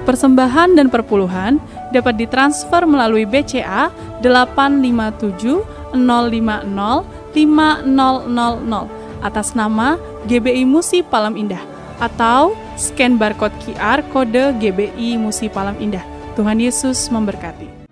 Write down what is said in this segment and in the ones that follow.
Persembahan dan perpuluhan dapat ditransfer melalui BCA 857 050 5000 atas nama GBI Musi Palam Indah atau scan barcode QR kode GBI Musi Palam Indah. Tuhan Yesus memberkati.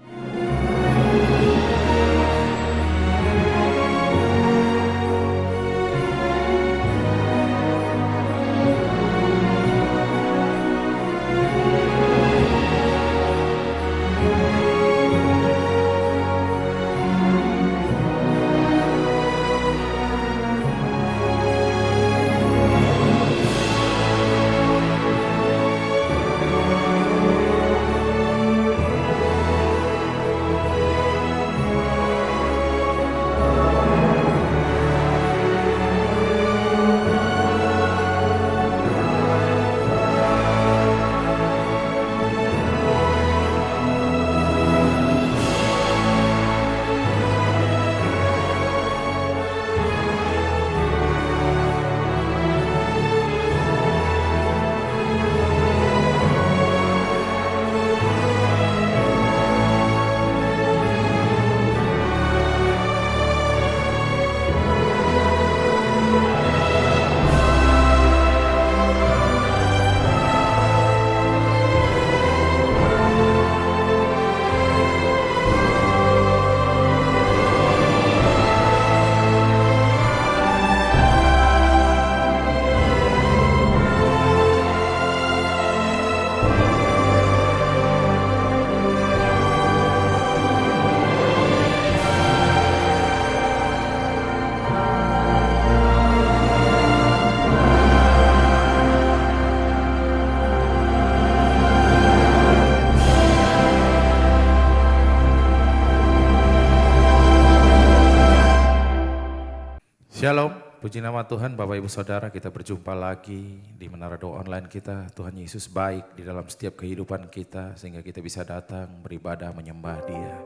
Shalom, puji nama Tuhan. Bapak Ibu Saudara, kita berjumpa lagi di Menara Doa Online kita. Tuhan Yesus baik di dalam setiap kehidupan kita sehingga kita bisa datang beribadah menyembah Dia.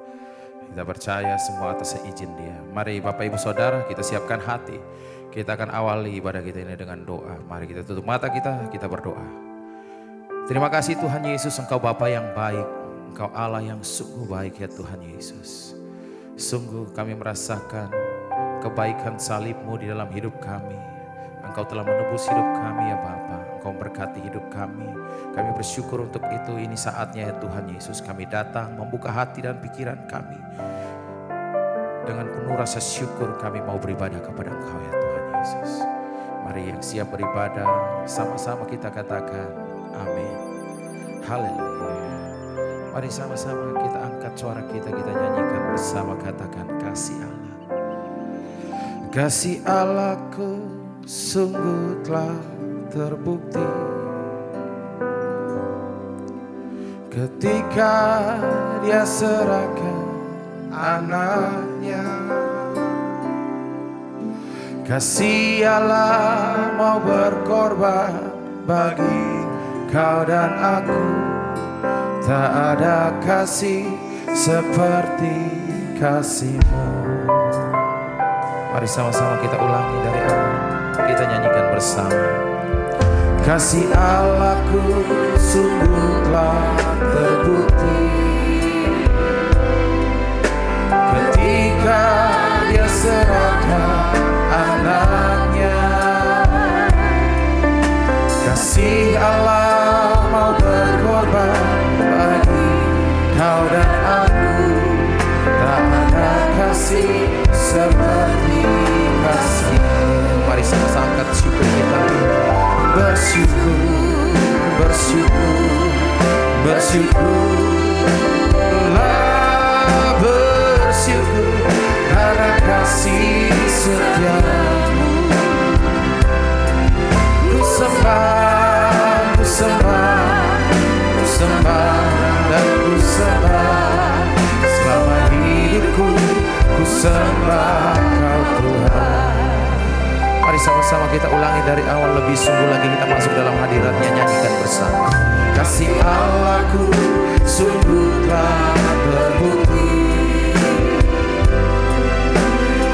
Kita percaya semua atas izin Dia. Mari Bapak Ibu Saudara, kita siapkan hati. Kita akan awali ibadah kita ini dengan doa. Mari kita tutup mata kita berdoa. Terima kasih Tuhan Yesus, Engkau Bapa yang baik. Engkau Allah yang sungguh baik ya Tuhan Yesus. Sungguh kami merasakan kebaikan salib-Mu di dalam hidup kami. Engkau telah menebus hidup kami ya Bapa. Engkau memberkati hidup kami. Kami bersyukur untuk itu. Ini saatnya ya Tuhan Yesus, kami datang membuka hati dan pikiran kami. Dengan penuh rasa syukur kami mau beribadah kepada Engkau ya Tuhan Yesus. Mari yang siap beribadah, sama-sama kita katakan amin. Haleluya. Mari sama-sama kita angkat suara kita nyanyikan bersama, katakan kasih Allah. Kasih Allahku sungguh telah terbukti ketika Dia serahkan anaknya. Kasih Allah mau berkorban bagi kau dan aku. Tak ada kasih seperti kasih-Mu. Mari sama-sama kita ulangi dari awal. Kita nyanyikan bersama. Kasih Allahku sungguh telah terbukti ketika Dia serahkan anaknya. Kasih Allah mau berkorban bagi kau dan aku. Tak ada kasih seperti kasih. Mari sama-sama angkat syukur kita. Bersyukur, bersyukur, bersyukurlah, bersyukur karena kasih setia-Mu. Ku sembah, ku sembah, ku sembah dan ku sembah selama hidupku. Ku sembah Kau Tuhan. Mari sama-sama kita ulangi dari awal, lebih sungguh lagi kita masuk dalam hadirat-Nya, nyanyikan bersama. Kasih Allahku sungguh telah terbukti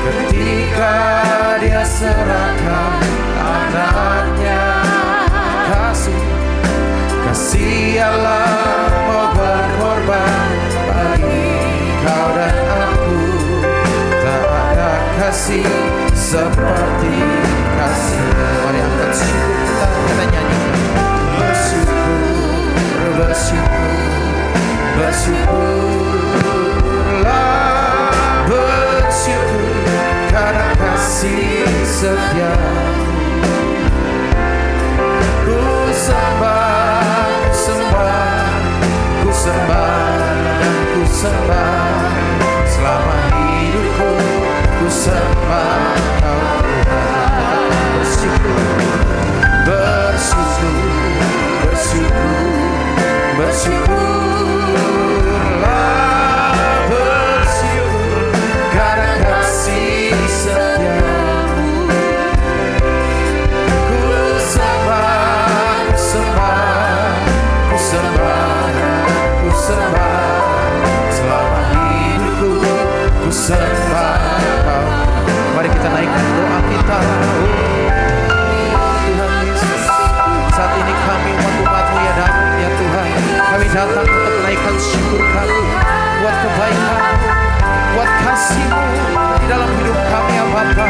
ketika Dia serahkan anaknya. Kasih Allah kasih seperti kasih. Mari angkat syukur kita nyanyikan. Bersyukur, bersyukur, bersyukurlah, bersyukur karena kasih setia. Ku sembah, ku sembah, ku sembah dan ku sembah selama hidupku. Ku sembah Kau Tuhan. Bersyukur, bersyukur, bersyukur, bersyukurlah, bersyukur karena kasih setia-Mu. Ku sembah, ku sembah, ku sembah, ku sembah selama hidupku. Ku sembah Kau. Mari kita naikkan doa kita. Tuhan Yesus, saat ini kami umat-Mu ya Tuhan, kami datang untuk menaikkan syukur kami buat kebaikan, buat kasih-Mu di dalam hidup kami ya Bapa.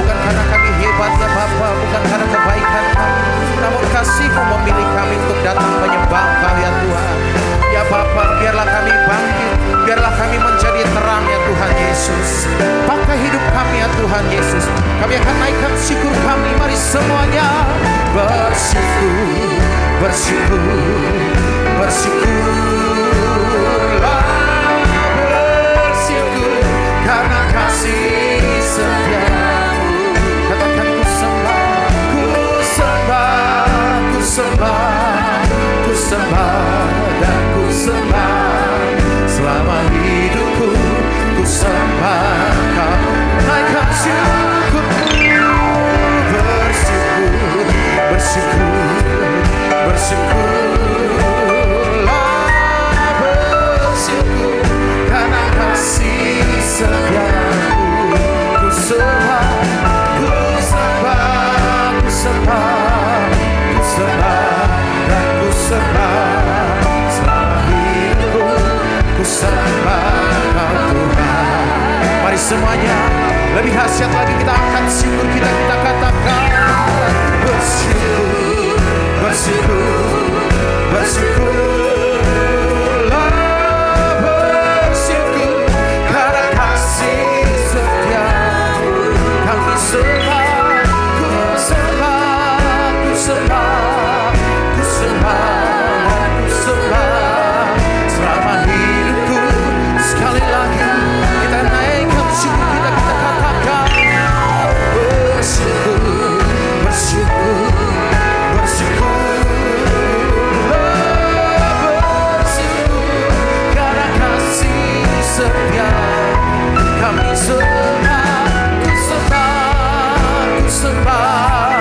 Bukan karena kami hebat ya Bapa, bukan karena kebaikan kami, namun kasih-Mu memilih kami untuk datang menyembah Kau ya Tuhan. Ya Bapa, biarlah kami bangkit, biarlah kami menjadi terang ya Tuhan Yesus. Pakai hidup kami ya Tuhan Yesus. Kami akan naikkan syukur kami, mari semuanya. Bersyukur, bersyukur, bersyukurlah, bersyukur karena kasih setia-Mu. Katakan ku sembah, ku sembah, ku sembah, ku sembah dan ku sembah selama hidupku. Ku sembah Kau. Naikkan syukur, bersyukur, bersyukur, bersyukurlah, bersyukur karena kasih setia-Mu. Ku sembah, ku sembah, ku sembah, ku sembah dan ku sembah selama hidupku. Ku sembah Kau Tuhan. Mari semuanya lebih dahsyat lagi kita angkat syukur kita katakan bersyukur, bersyukur, bersyukurlah, bersyukur karena kasih setia-Mu. Kami sembah, ku sembah, ku sembah, ku sembah, ku sembah selama hidupku. Sekali lagi kita naikkan syukur kita katakan bersyukur, bersyukur, bersyukurlah, bersyukur karena kasih setia. Kami sembah, ku sembah, ku sembah,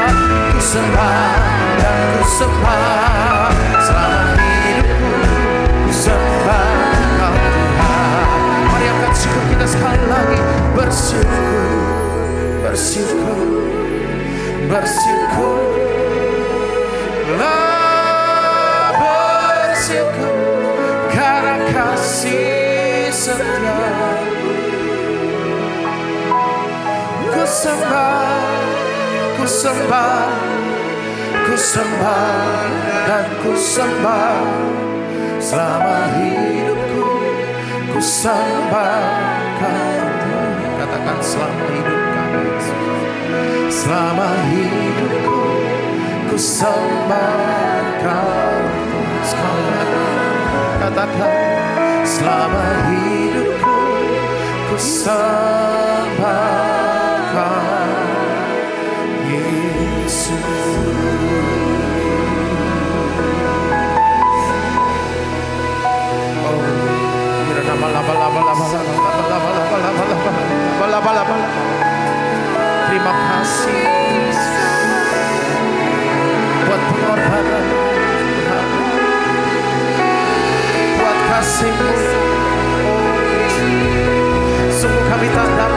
ku sembah dan ku sembah selama hidupku. Ku sembah Kau Tuhan. Mari angkat syukur kita sekali lagi. Bersyukur, bersyukur, bersyukurlah, bersyukur karena kasih setia-Mu. Ku sembah, ku sembah, ku sembah dan ku sembah selama hidupku. Ku sembah Kau. Katakan selama hidup kami, selama hidupku ku sembah Kau. Sekali lagi katakan selama hidupku ku sembah Kau Yesus. Terima kasih buat pengorbanan, buat kasih-Mu. Sungguh kami tak dapat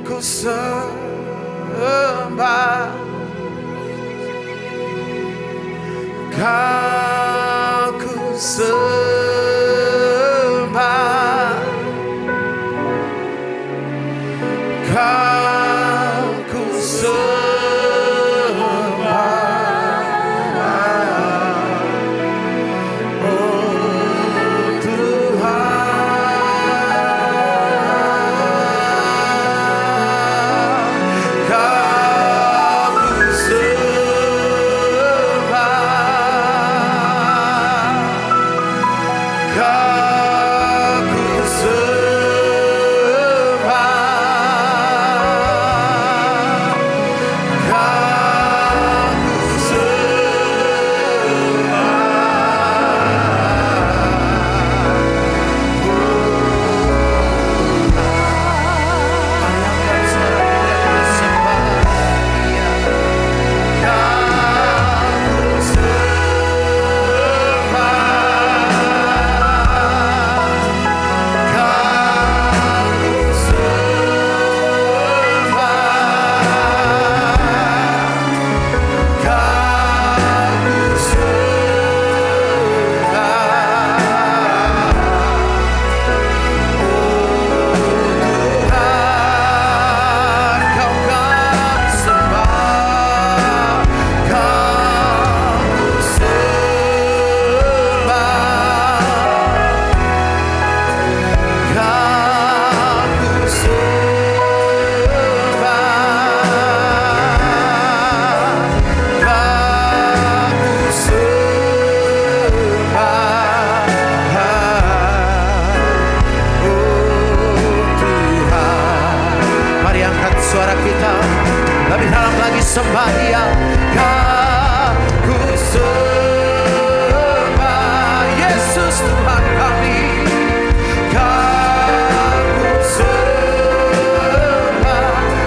ku sembah, Kau ku sembah, Kau ku sembah, oh Tuhan, Kau ku sembah, Kau ku suara kita lebih dalam lagi, sembah Dia. Kau ku sembah, Yesus Tuhan kami. Kau ku sembah,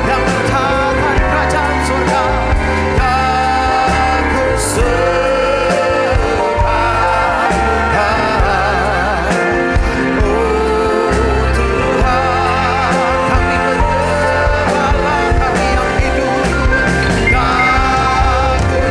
yang mentahkan kerajaan surga. Kau ku sembah, oh Tuhan, kami menyembah, kami yang hidup. Kau ku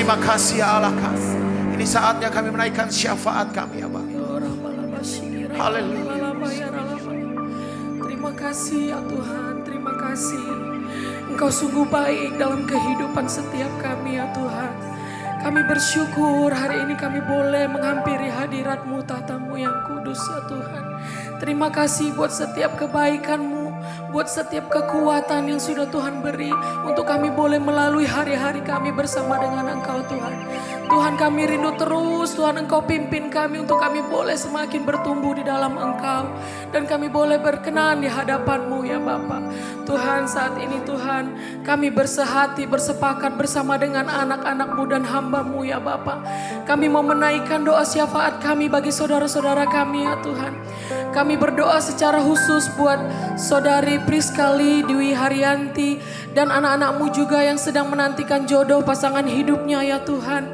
Terima kasih ya Allah kami. Ini saatnya kami menaikkan syafaat kami ya Bapa. Haleluya. Terima kasih ya Tuhan, terima kasih. Engkau sungguh baik dalam kehidupan setiap kami ya Tuhan. Kami bersyukur hari ini kami boleh menghampiri hadirat-Mu, tahta-Mu yang kudus ya Tuhan. Terima kasih buat setiap kebaikan-Mu, buat setiap kekuatan yang sudah Tuhan beri untuk kami boleh melalui hari-hari kami bersama dengan Engkau Tuhan. Tuhan kami rindu terus Tuhan Engkau pimpin kami untuk kami boleh semakin bertumbuh di dalam Engkau. Dan kami boleh berkenan di hadapan-Mu ya Bapa. Tuhan saat ini Tuhan kami bersehati bersepakat bersama dengan anak-anak-Mu dan hamba-Mu ya Bapa. Kami mau menaikkan doa syafaat kami bagi saudara-saudara kami ya Tuhan. Kami berdoa secara khusus buat saudari Priskali Dwi Haryanti dan anak-anak-Mu juga yang sedang menantikan jodoh pasangan hidupnya ya Tuhan.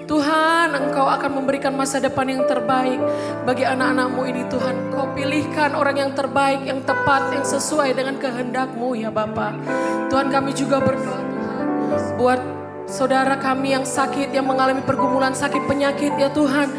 Tuhan, Engkau akan memberikan masa depan yang terbaik bagi anak-anak-Mu ini Tuhan. Kau pilihkan orang yang terbaik, yang tepat, yang sesuai dengan kehendak-Mu ya Bapa. Tuhan kami juga berdoa Tuhan buat saudara kami yang sakit, yang mengalami pergumulan sakit penyakit ya Tuhan.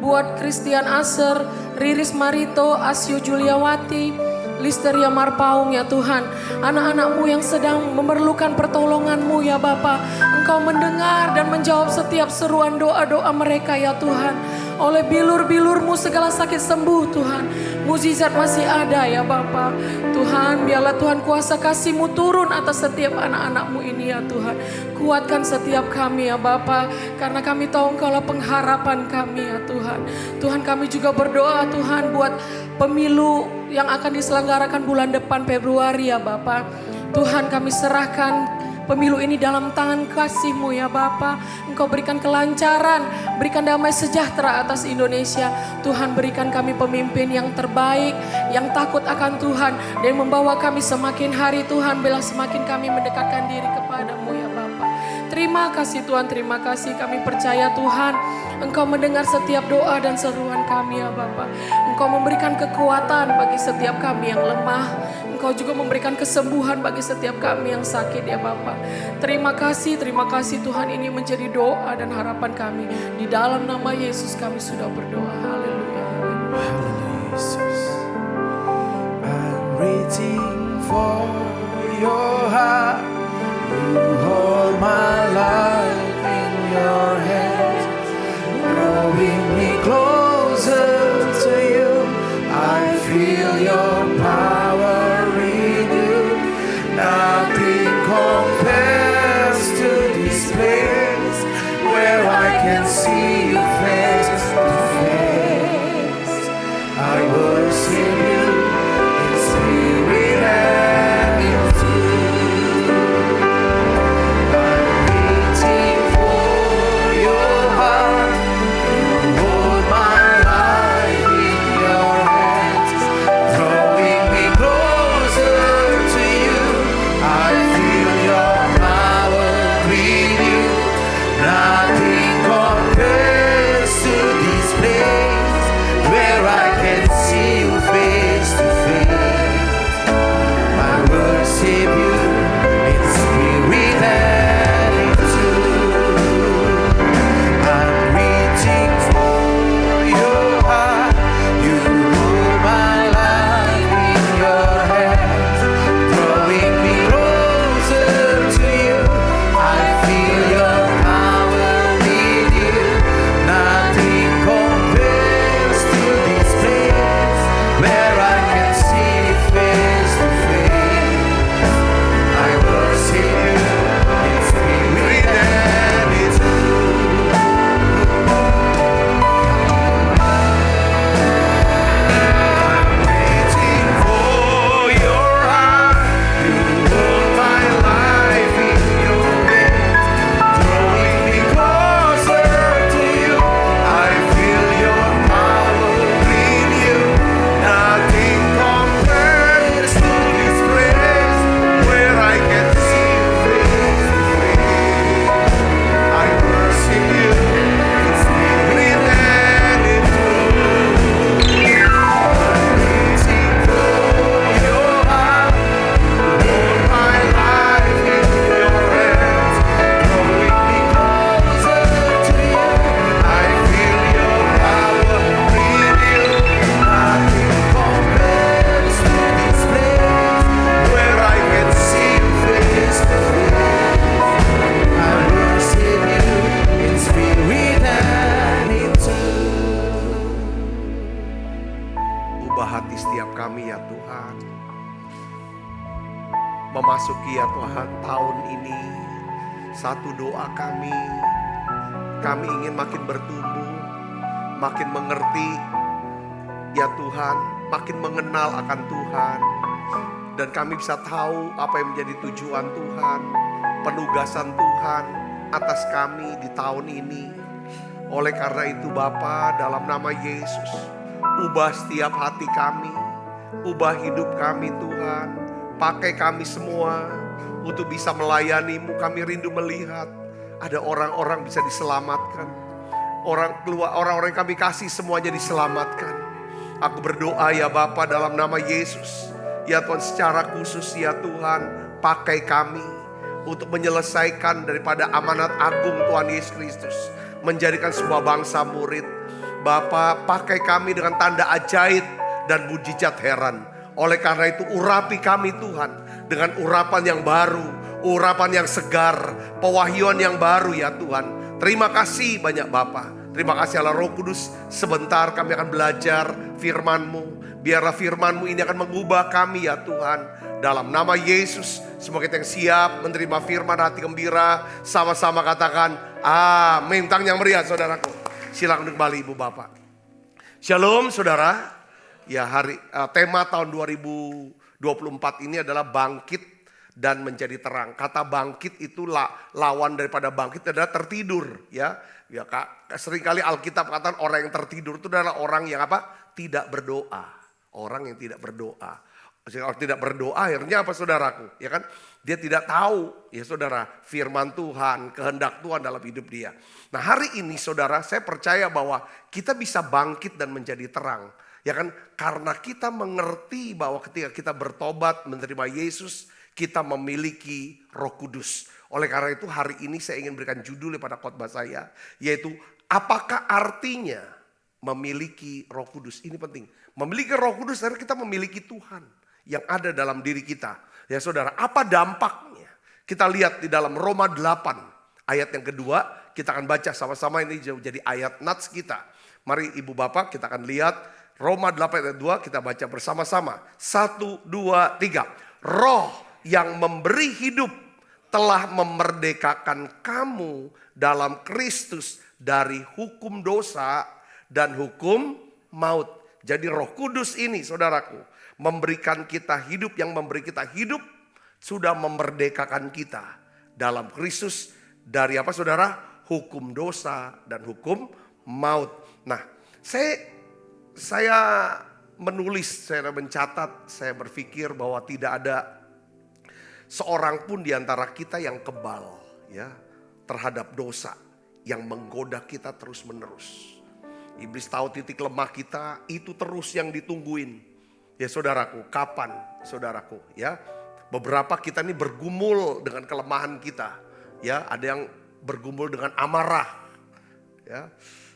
Buat Christian Aser, Riris Marito, Asyu Juliawati, Listeria Marpaung ya Tuhan. Anak-anak-Mu yang sedang memerlukan pertolongan-Mu ya Bapa. Engkau mendengar dan menjawab setiap seruan doa-doa mereka ya Tuhan. Oleh bilur-bilur-Mu segala sakit sembuh Tuhan. Mukjizat masih ada ya Bapa. Tuhan biarlah Tuhan kuasa kasih-Mu turun atas setiap anak-anak-Mu ini ya Tuhan. Kuatkan setiap kami ya Bapa. Karena kami tahu Engkaulah pengharapan kami ya Tuhan. Tuhan kami juga berdoa Tuhan buat pemilu yang akan diselenggarakan bulan depan Februari ya Bapa. Tuhan kami serahkan pemilu ini dalam tangan kasih-Mu ya Bapa. Engkau berikan kelancaran, berikan damai sejahtera atas Indonesia. Tuhan berikan kami pemimpin yang terbaik, yang takut akan Tuhan. Dan membawa kami semakin hari Tuhan, bila semakin kami mendekatkan diri kepada-Mu ya Bapa. Terima kasih Tuhan, terima kasih. Kami percaya Tuhan, Engkau mendengar setiap doa dan seruan kami ya Bapa. Engkau memberikan kekuatan bagi setiap kami yang lemah. Engkau juga memberikan kesembuhan bagi setiap kami yang sakit ya Bapa. Terima kasih Tuhan, ini menjadi doa dan harapan kami. Di dalam nama Yesus kami sudah berdoa. Haleluya. I'm reaching for your heart. You hold my life in your hands, drawing me closer to you. I feel your power renewed. Nothing compares to this place where I can see you face to face. I worship you in spirit and in truth. I'm reaching for your heart. You hold my life in your hands, drawing me closer to you. I feel your power renewed. Nothing compares memasuki ya Tuhan tahun ini. Satu doa kami ingin makin bertumbuh, makin mengerti ya Tuhan, makin mengenal akan Tuhan. Dan kami bisa tahu apa yang menjadi tujuan Tuhan, penugasan Tuhan atas kami di tahun ini. Oleh karena itu Bapa, dalam nama Yesus, ubah setiap hati kami, ubah hidup kami Tuhan. Pakai kami semua untuk bisa melayani-Mu. Kami rindu melihat ada orang-orang bisa diselamatkan. Orang-orang yang kami kasih semuanya diselamatkan. Aku berdoa ya Bapa dalam nama Yesus. Ya Tuhan, secara khusus ya Tuhan, pakai kami untuk menyelesaikan daripada amanat agung Tuhan Yesus Kristus. Menjadikan sebuah bangsa murid. Bapa, pakai kami dengan tanda ajaib dan mujizat heran. Oleh karena itu urapi kami Tuhan dengan urapan yang baru, urapan yang segar, pewahyuan yang baru ya Tuhan. Terima kasih banyak Bapa. Terima kasih Allah Roh Kudus. Sebentar kami akan belajar firman-Mu. Biarlah firman-Mu ini akan mengubah kami ya Tuhan. Dalam nama Yesus, semoga kita yang siap menerima firman hati gembira. Sama-sama katakan amin. Tang yang meriah saudaraku. Silakan kembali Ibu Bapak. Shalom saudara. Ya tema tahun 2024 ini adalah bangkit dan menjadi terang. Kata bangkit itu lawan daripada bangkit adalah tertidur ya. Ya Kak, seringkali Alkitab katakan orang yang tertidur itu adalah orang yang apa? Tidak berdoa. Orang yang tidak berdoa. Orang tidak berdoa akhirnya apa saudaraku? Ya kan? Dia tidak tahu ya saudara firman Tuhan, kehendak Tuhan dalam hidup dia. Nah hari ini saudara saya percaya bahwa kita bisa bangkit dan menjadi terang. Ya kan, karena kita mengerti bahwa ketika kita bertobat menerima Yesus, kita memiliki Roh Kudus. Oleh karena itu hari ini saya ingin berikan judul pada khotbah saya, yaitu apakah artinya memiliki Roh Kudus? Ini penting. Memiliki Roh Kudus karena kita memiliki Tuhan yang ada dalam diri kita. Ya saudara, apa dampaknya? Kita lihat di dalam Roma 8 ayat yang kedua, kita akan baca sama-sama, ini jadi ayat nats kita. Mari Ibu Bapak kita akan lihat Roma 8 ayat 2 kita baca bersama-sama. 1, 2, 3. Roh yang memberi hidup telah memerdekakan kamu dalam Kristus dari hukum dosa dan hukum maut. Jadi Roh Kudus ini saudaraku memberikan kita hidup, yang memberi kita hidup sudah memerdekakan kita dalam Kristus dari apa saudara? Hukum dosa dan hukum maut. Nah, saya menulis, saya mencatat, saya berpikir bahwa tidak ada seorang pun di antara kita yang kebal ya terhadap dosa yang menggoda kita terus menerus. Iblis tahu titik lemah kita, itu terus yang ditungguin. Ya saudaraku, kapan saudaraku ya? Beberapa kita ini bergumul dengan kelemahan kita. Ya, ada yang bergumul dengan amarah. Ya.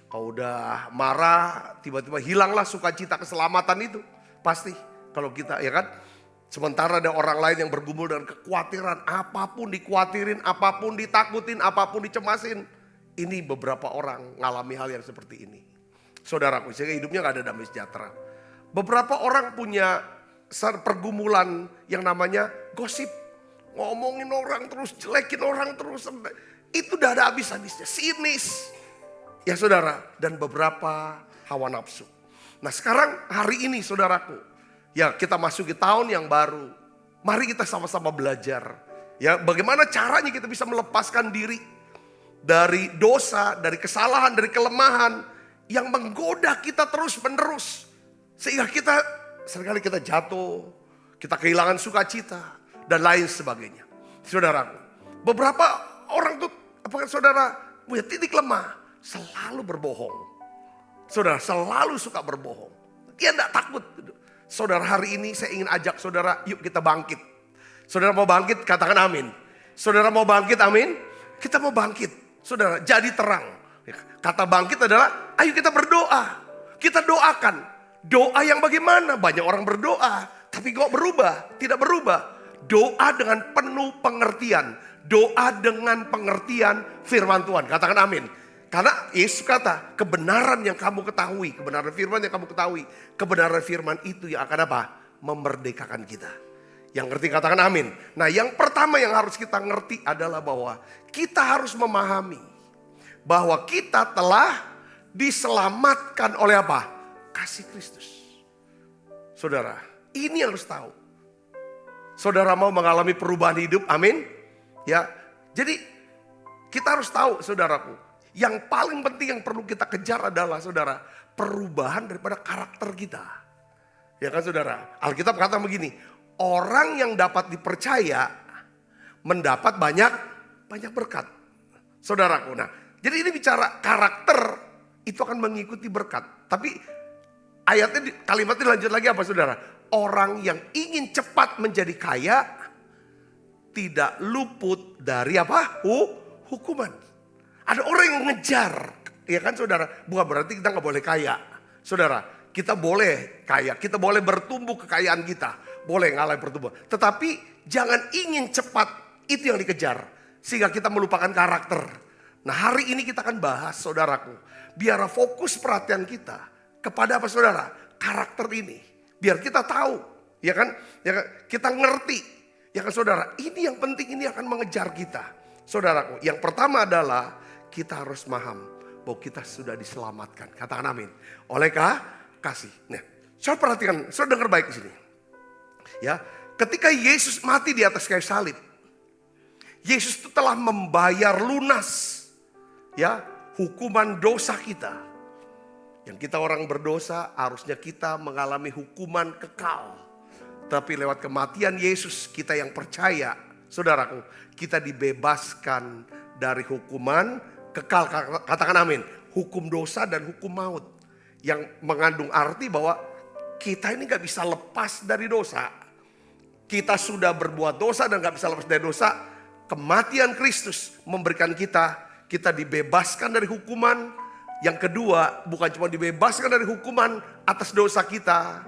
Kalau udah marah, tiba-tiba hilanglah sukacita keselamatan itu. Pasti kalau kita ya kan. Sementara ada orang lain yang bergumul dengan kekhawatiran. Apapun dikhawatirin, apapun ditakutin, apapun dicemasin. Ini beberapa orang ngalami hal yang seperti ini. Saudaraku, sehingga hidupnya gak ada damai sejahtera. Beberapa orang punya pergumulan yang namanya gosip. Ngomongin orang terus, jelekin orang terus. Itu udah ada habis-habisnya, sinis. Ya saudara, dan beberapa hawa nafsu. Nah sekarang hari ini saudaraku, ya kita masuki tahun yang baru. Mari kita sama-sama belajar. Ya bagaimana caranya kita bisa melepaskan diri dari dosa, dari kesalahan, dari kelemahan yang menggoda kita terus menerus. Sehingga kita seringkali kita jatuh, kita kehilangan sukacita dan lain sebagainya. Saudaraku, beberapa orang tuh apakah saudara punya titik lemah? Selalu berbohong. Saudara selalu suka berbohong. Dia tidak takut. Saudara hari ini saya ingin ajak saudara, yuk kita bangkit. Saudara mau bangkit, katakan amin. Saudara mau bangkit, amin. Kita mau bangkit. Saudara jadi terang. Kata bangkit adalah ayo kita berdoa. Kita doakan. Doa yang bagaimana? Banyak orang berdoa. Tapi kok berubah? Tidak berubah. Doa dengan penuh pengertian. Doa dengan pengertian firman Tuhan. Katakan amin. Karena Yesus kata, kebenaran yang kamu ketahui, kebenaran firman yang kamu ketahui, kebenaran firman itu yang akan apa? Memerdekakan kita. Yang ngerti katakan amin. Nah, yang pertama yang harus kita ngerti adalah bahwa kita harus memahami bahwa kita telah diselamatkan oleh apa? Kasih Kristus. Saudara, ini harus tahu. Saudara mau mengalami perubahan hidup, amin? Ya, jadi kita harus tahu, saudaraku. Yang paling penting yang perlu kita kejar adalah, saudara, perubahan daripada karakter kita. Ya kan, saudara? Alkitab kata begini, orang yang dapat dipercaya mendapat banyak berkat. Saudaraku, nah, jadi ini bicara karakter itu akan mengikuti berkat. Tapi ayatnya, kalimatnya lanjut lagi apa, saudara? Orang yang ingin cepat menjadi kaya tidak luput dari apa? Hukuman. Ada orang yang ngejar, ya kan, saudara? Bukan berarti kita nggak boleh kaya, saudara. Kita boleh kaya, kita boleh bertumbuh kekayaan kita, boleh ngalahin pertumbuhan. Tetapi jangan ingin cepat, itu yang dikejar, sehingga kita melupakan karakter. Nah, hari ini kita akan bahas, saudaraku, biar fokus perhatian kita kepada apa, saudara? Karakter ini. Biar kita tahu, ya kan? Ya kan? Kita ngerti, ya kan, saudara? Ini yang penting, ini akan mengejar kita. Saudaraku, yang pertama adalah kita harus paham bahwa kita sudah diselamatkan. Katakan amin. Oleh kasih. Nah, saudara perhatikan, saudara dengar baik di sini. Ya, ketika Yesus mati di atas kayu salib, Yesus itu telah membayar lunas, ya, hukuman dosa kita. Yang kita orang berdosa, harusnya kita mengalami hukuman kekal. Tapi lewat kematian Yesus, kita yang percaya, saudaraku, kita dibebaskan dari hukuman kekal. Katakan amin. Hukum dosa dan hukum maut. Yang mengandung arti bahwa kita ini gak bisa lepas dari dosa. Kita sudah berbuat dosa dan gak bisa lepas dari dosa. Kematian Kristus memberikan kita dibebaskan dari hukuman. Yang kedua, bukan cuma dibebaskan dari hukuman atas dosa kita,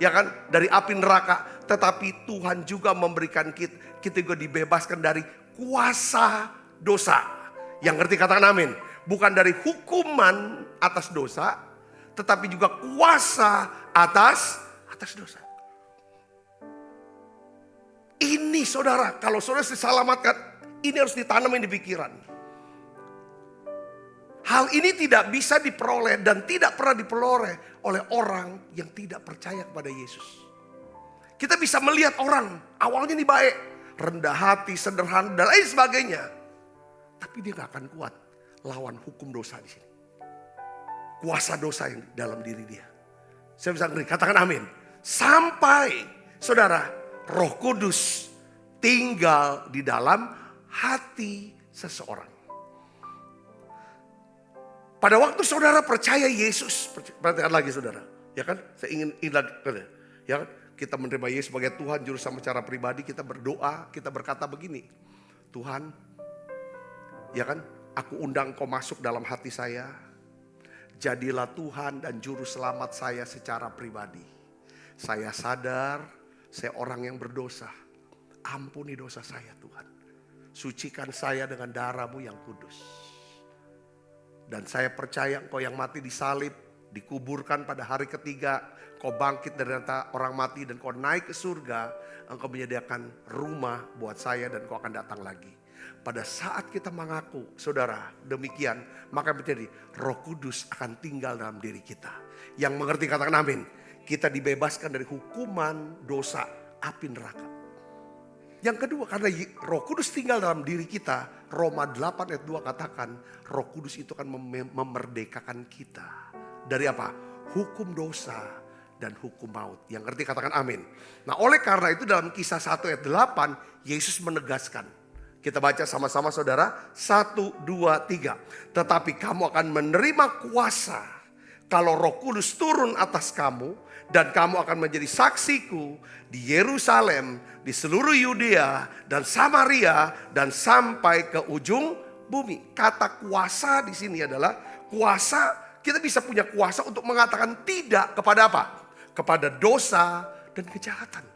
ya kan, dari api neraka, tetapi Tuhan juga memberikan kita juga dibebaskan dari kuasa dosa. Yang ngerti katakan amin. Bukan dari hukuman atas dosa, tetapi juga kuasa atas dosa. Ini, saudara, kalau saudara diselamatkan, ini harus ditanamin di pikiran. Hal ini tidak bisa diperoleh dan tidak pernah diperoleh oleh orang yang tidak percaya kepada Yesus. Kita bisa melihat orang awalnya ini baik, rendah hati, sederhana dan lain sebagainya. Tapi dia gak akan kuat lawan hukum dosa di sini. Kuasa dosa yang dalam diri dia. Saya bisa ngeri, katakan amin. Sampai, saudara, Roh Kudus tinggal di dalam hati seseorang. Pada waktu saudara percaya Yesus, perhatikan lagi, saudara, ya kan? Saya ingin ya kan? Kita menerima Yesus sebagai Tuhan Juru Selamat secara pribadi, kita berdoa, kita berkata begini, Tuhan, ya kan? Aku undang Kau masuk dalam hati saya, jadilah Tuhan dan Juru Selamat saya secara pribadi. Saya sadar saya orang yang berdosa, ampuni dosa saya Tuhan, sucikan saya dengan darah-Mu yang kudus. Dan saya percaya Engkau yang mati di salib, dikuburkan pada hari ketiga, Kau bangkit dari antara orang mati dan Kau naik ke surga. Engkau menyediakan rumah buat saya dan Kau akan datang lagi. Pada saat kita mengaku, saudara, demikian, maka menjadi Roh Kudus akan tinggal dalam diri kita. Yang mengerti katakan amin. Kita dibebaskan dari hukuman dosa api neraka. Yang kedua, karena Roh Kudus tinggal dalam diri kita, Roma 8 ayat 2 katakan, Roh Kudus itu akan memerdekakan kita. Dari apa? Hukum dosa dan hukum maut. Yang ngerti katakan amin. Nah, oleh karena itu dalam Kisah 1 ayat 8, Yesus menegaskan. Kita baca sama-sama, saudara. 1, 2, 3. Tetapi kamu akan menerima kuasa kalau Roh Kudus turun atas kamu. Dan kamu akan menjadi saksiku di Yerusalem, di seluruh Yudea dan Samaria dan sampai ke ujung bumi. Kata kuasa di sini adalah kuasa, kita bisa punya kuasa untuk mengatakan tidak kepada apa? Kepada dosa dan kejahatan.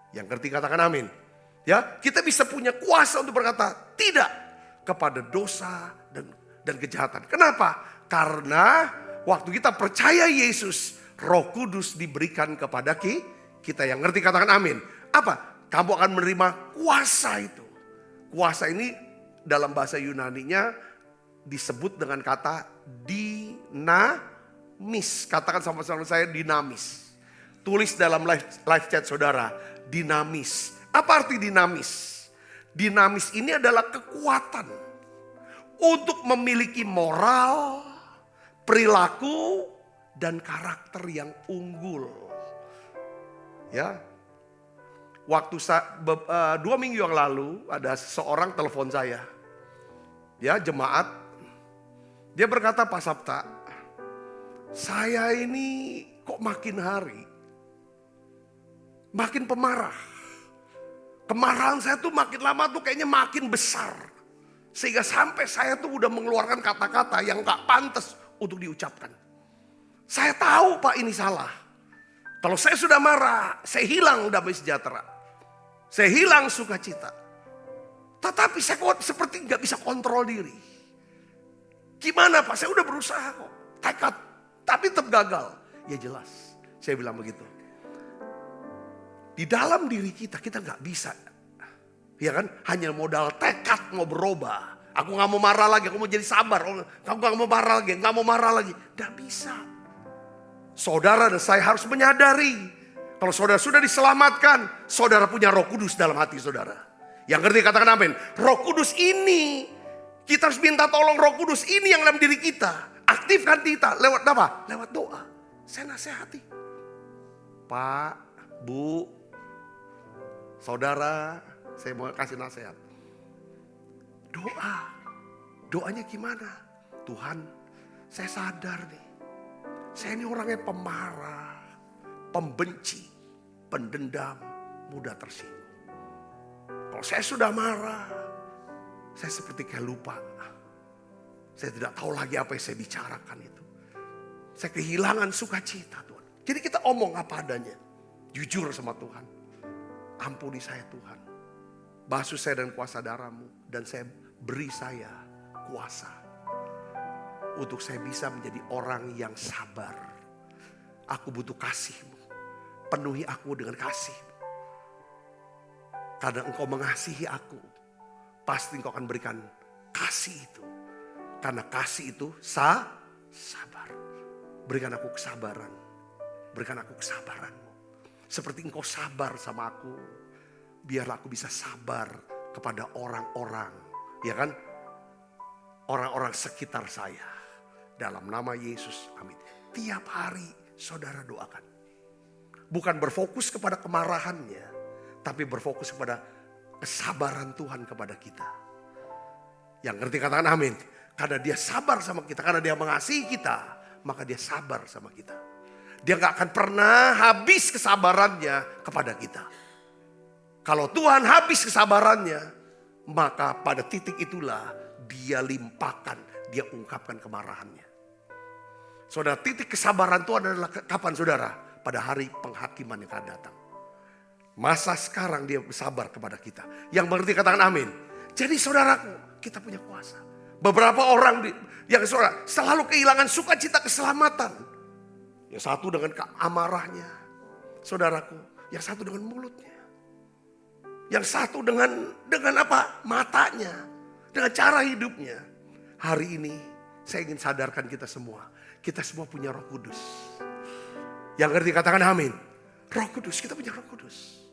Yang ngerti katakan amin. Ya, kita bisa punya kuasa untuk berkata tidak kepada dosa dan kejahatan. Kenapa? Karena waktu kita percaya Yesus, Roh Kudus diberikan kepada kita. Yang ngerti katakan amin. Apa? kamu akan menerima kuasa itu. Kuasa ini dalam bahasa Yunaninya disebut dengan kata dinamis. Katakan sama-sama saya, dinamis. Tulis dalam live chat saudara, dinamis. Apa arti dinamis? Dinamis ini adalah kekuatan untuk memiliki moral, perilaku, dan karakter yang unggul. Ya, waktu 2 minggu yang lalu ada seorang telepon saya, ya jemaat. Dia berkata, Pak Sabta, saya ini kok makin hari makin pemarah. Kemarahan saya tuh makin lama tuh kayaknya makin besar. Sehingga sampai saya tuh udah mengeluarkan kata-kata yang gak pantas untuk diucapkan. Saya tahu Pak ini salah. Kalau saya sudah marah, saya hilang damai sejahtera. Saya hilang sukacita. Tetapi saya kok seperti gak bisa kontrol diri. Gimana Pak? Saya udah berusaha kok. Tekad. Tapi tetap gagal. Ya jelas. Saya bilang begitu. Di dalam diri kita gak bisa. Ya kan? Hanya modal tekad mau berubah. Aku gak mau marah lagi. Aku mau jadi sabar. Aku gak mau marah lagi. Gak mau marah lagi. Gak bisa. Saudara dan saya harus menyadari. Kalau saudara sudah diselamatkan. Saudara punya Roh Kudus dalam hati saudara. Yang ngerti katakan amin. Roh Kudus ini. Kita harus minta tolong Roh Kudus ini yang dalam diri kita. Aktifkan kita. Lewat apa? Lewat doa. Saya nasihati. Pak, Bu, saudara, saya mau kasih nasihat. Doa. Doanya gimana? Tuhan, saya sadar nih. Saya ini orangnya pemarah, pembenci, pendendam, mudah tersinggung. Kalau saya sudah marah, saya seperti kayak lupa. Saya tidak tahu lagi apa yang saya bicarakan itu. Saya kehilangan sukacita Tuhan. Jadi kita omong apa adanya. Jujur sama Tuhan. Ampuni saya Tuhan. Basuh saya dengan kuasa darah-Mu. Dan saya beri saya kuasa. Untuk saya bisa menjadi orang yang sabar. Aku butuh kasih-Mu. Penuhi aku dengan kasih-Mu. Karena Engkau mengasihi aku. Pasti Engkau akan berikan kasih itu. Karena kasih itu sabar. Berikan aku kesabaran. Berikan aku kesabaran-Mu. Seperti Engkau sabar sama aku. Biarlah aku bisa sabar kepada orang-orang. Ya kan? Orang-orang sekitar saya. Dalam nama Yesus. Amin. Tiap hari saudara doakan. Bukan berfokus kepada kemarahannya. Tapi berfokus kepada kesabaran Tuhan kepada kita. Yang ngerti katakan amin. Karena dia sabar sama kita. Karena dia mengasihi kita. Maka dia sabar sama kita. Dia gak akan pernah habis kesabarannya kepada kita. Kalau Tuhan habis kesabarannya. Maka pada titik itulah dia limpahkan. Dia ungkapkan kemarahannya. Saudara, titik kesabaran itu adalah kapan saudara? Pada hari penghakiman yang akan datang. Masa sekarang dia bersabar kepada kita. Yang mengerti katakan amin. Jadi saudaraku, kita punya kuasa. Beberapa orang yang saudara selalu kehilangan sukacita keselamatan. Yang satu dengan amarahnya, saudaraku. Yang satu dengan mulutnya. Yang satu dengan apa? Matanya. Dengan cara hidupnya. Hari ini saya ingin sadarkan kita semua. Kita semua punya Roh Kudus. Yang ngerti katakan amin. Roh Kudus, kita punya Roh Kudus.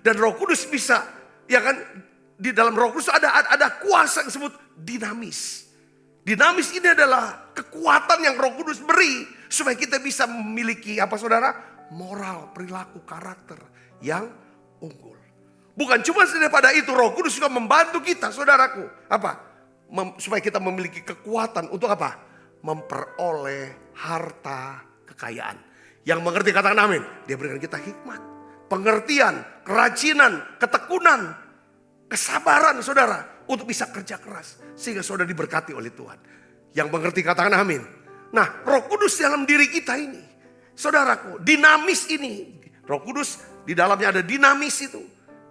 Dan Roh Kudus bisa, ya kan? Di dalam Roh Kudus ada kuasa yang disebut dinamis. Dinamis ini adalah kekuatan yang Roh Kudus beri supaya kita bisa memiliki apa saudara? Moral, perilaku, karakter yang unggul. Bukan cuma daripada itu, Roh Kudus juga membantu kita saudaraku. Apa? Supaya kita memiliki kekuatan untuk apa? Memperoleh harta kekayaan. Yang mengerti katakan amin. Dia berikan kita hikmat, pengertian, kerajinan, ketekunan. Kesabaran saudara untuk bisa kerja keras. Sehingga saudara diberkati oleh Tuhan. Yang mengerti katakan amin. Nah Roh Kudus dalam diri kita ini. Saudaraku dinamis ini. Roh Kudus di dalamnya ada dinamis itu.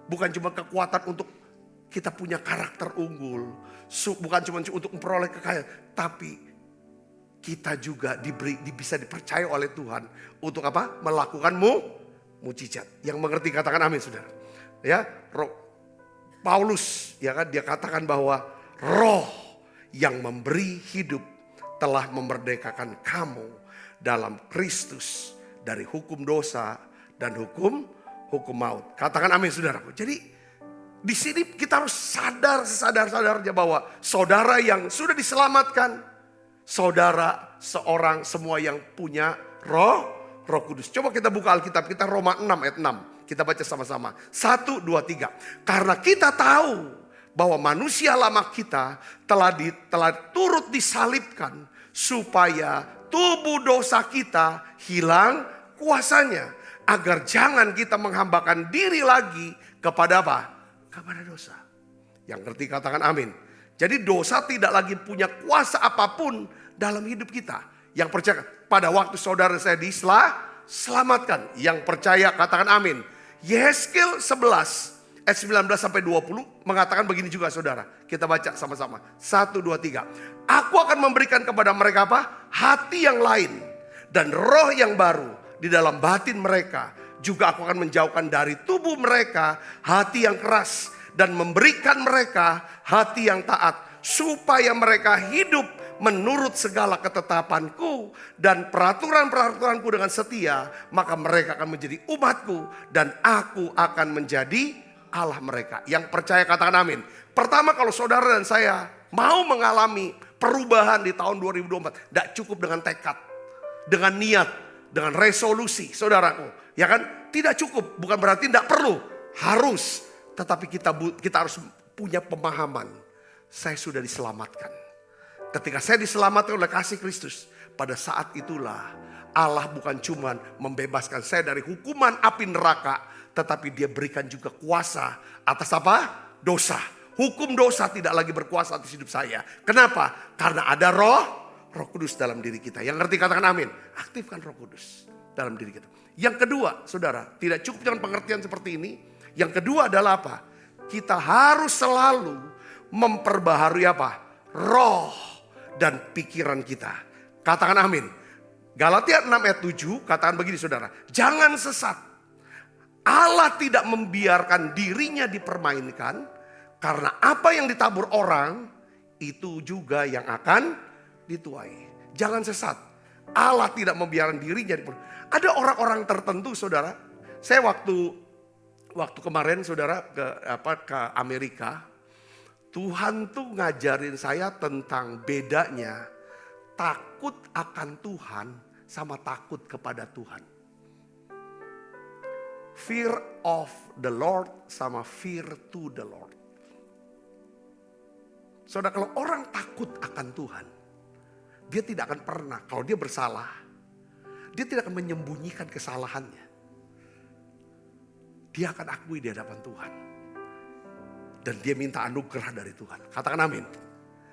Bukan cuma kekuatan untuk kita punya karakter unggul. Bukan cuma untuk memperoleh kekayaan. Tapi kita juga bisa dipercaya oleh Tuhan. Untuk apa? Melakukan mujizat. Yang mengerti katakan amin saudara. Ya, Paulus ya kan, dia katakan bahwa roh yang memberi hidup telah memerdekakan kamu dalam Kristus dari hukum dosa dan hukum maut. Katakan amin saudaraku. Jadi di sini kita harus sadar-sadarnya bahwa saudara yang sudah diselamatkan, saudara seorang semua yang punya roh kudus. Coba kita buka Alkitab kita, Roma 6 ayat 6. Kita baca sama-sama. 1, 2, 3. Karena kita tahu bahwa manusia lama kita telah turut disalibkan supaya tubuh dosa kita hilang kuasanya, agar jangan kita menghambakan diri lagi kepada apa? Kepada dosa. Yang ngerti katakan amin. Jadi dosa tidak lagi punya kuasa apapun dalam hidup kita. Yang percaya, pada waktu saudara saya diselamatkan. Yang percaya katakan amin. Yehezkiel 11 ayat 19 sampai 20 mengatakan begini juga saudara. Kita baca sama-sama. 1, 2, 3. Aku akan memberikan kepada mereka apa? Hati yang lain dan roh yang baru di dalam batin mereka. Juga aku akan menjauhkan dari tubuh mereka hati yang keras dan memberikan mereka hati yang taat, supaya mereka hidup menurut segala ketetapanku dan peraturan-peraturanku dengan setia. Maka mereka akan menjadi umatku dan aku akan menjadi Allah mereka. Yang percaya katakan amin. Pertama, kalau saudara dan saya mau mengalami perubahan di tahun 2024, tidak cukup dengan tekad, dengan niat, dengan resolusi saudaraku. Ya kan? Tidak cukup, bukan berarti tidak perlu, harus. Tetapi kita harus punya pemahaman, saya sudah diselamatkan. Ketika saya diselamatkan oleh kasih Kristus, pada saat itulah Allah bukan cuma membebaskan saya dari hukuman api neraka, tetapi dia berikan juga kuasa atas apa? Dosa. Hukum dosa tidak lagi berkuasa atas hidup saya. Kenapa? Karena ada roh kudus dalam diri kita. Yang ngerti katakan amin. Aktifkan roh kudus dalam diri kita. Yang kedua saudara, tidak cukup dengan pengertian seperti ini. Yang kedua adalah apa? Kita harus selalu memperbaharui apa? Roh dan pikiran kita. Katakan amin. Galatia 6 ayat 7 katakan begini saudara. Jangan sesat. Allah tidak membiarkan dirinya dipermainkan. Karena apa yang ditabur orang, itu juga yang akan dituai. Jangan sesat. Allah tidak membiarkan dirinya dipermainkan. Ada orang-orang tertentu saudara. Saya waktu kemarin saudara ke Amerika. Tuhan tuh ngajarin saya tentang bedanya takut akan Tuhan sama takut kepada Tuhan. Fear of the Lord sama fear to the Lord. Saudara, kalau orang takut akan Tuhan, dia tidak akan pernah, kalau dia bersalah, dia tidak akan menyembunyikan kesalahannya. Dia akan akui di hadapan Tuhan. Dan dia minta anugerah dari Tuhan. Katakan amin.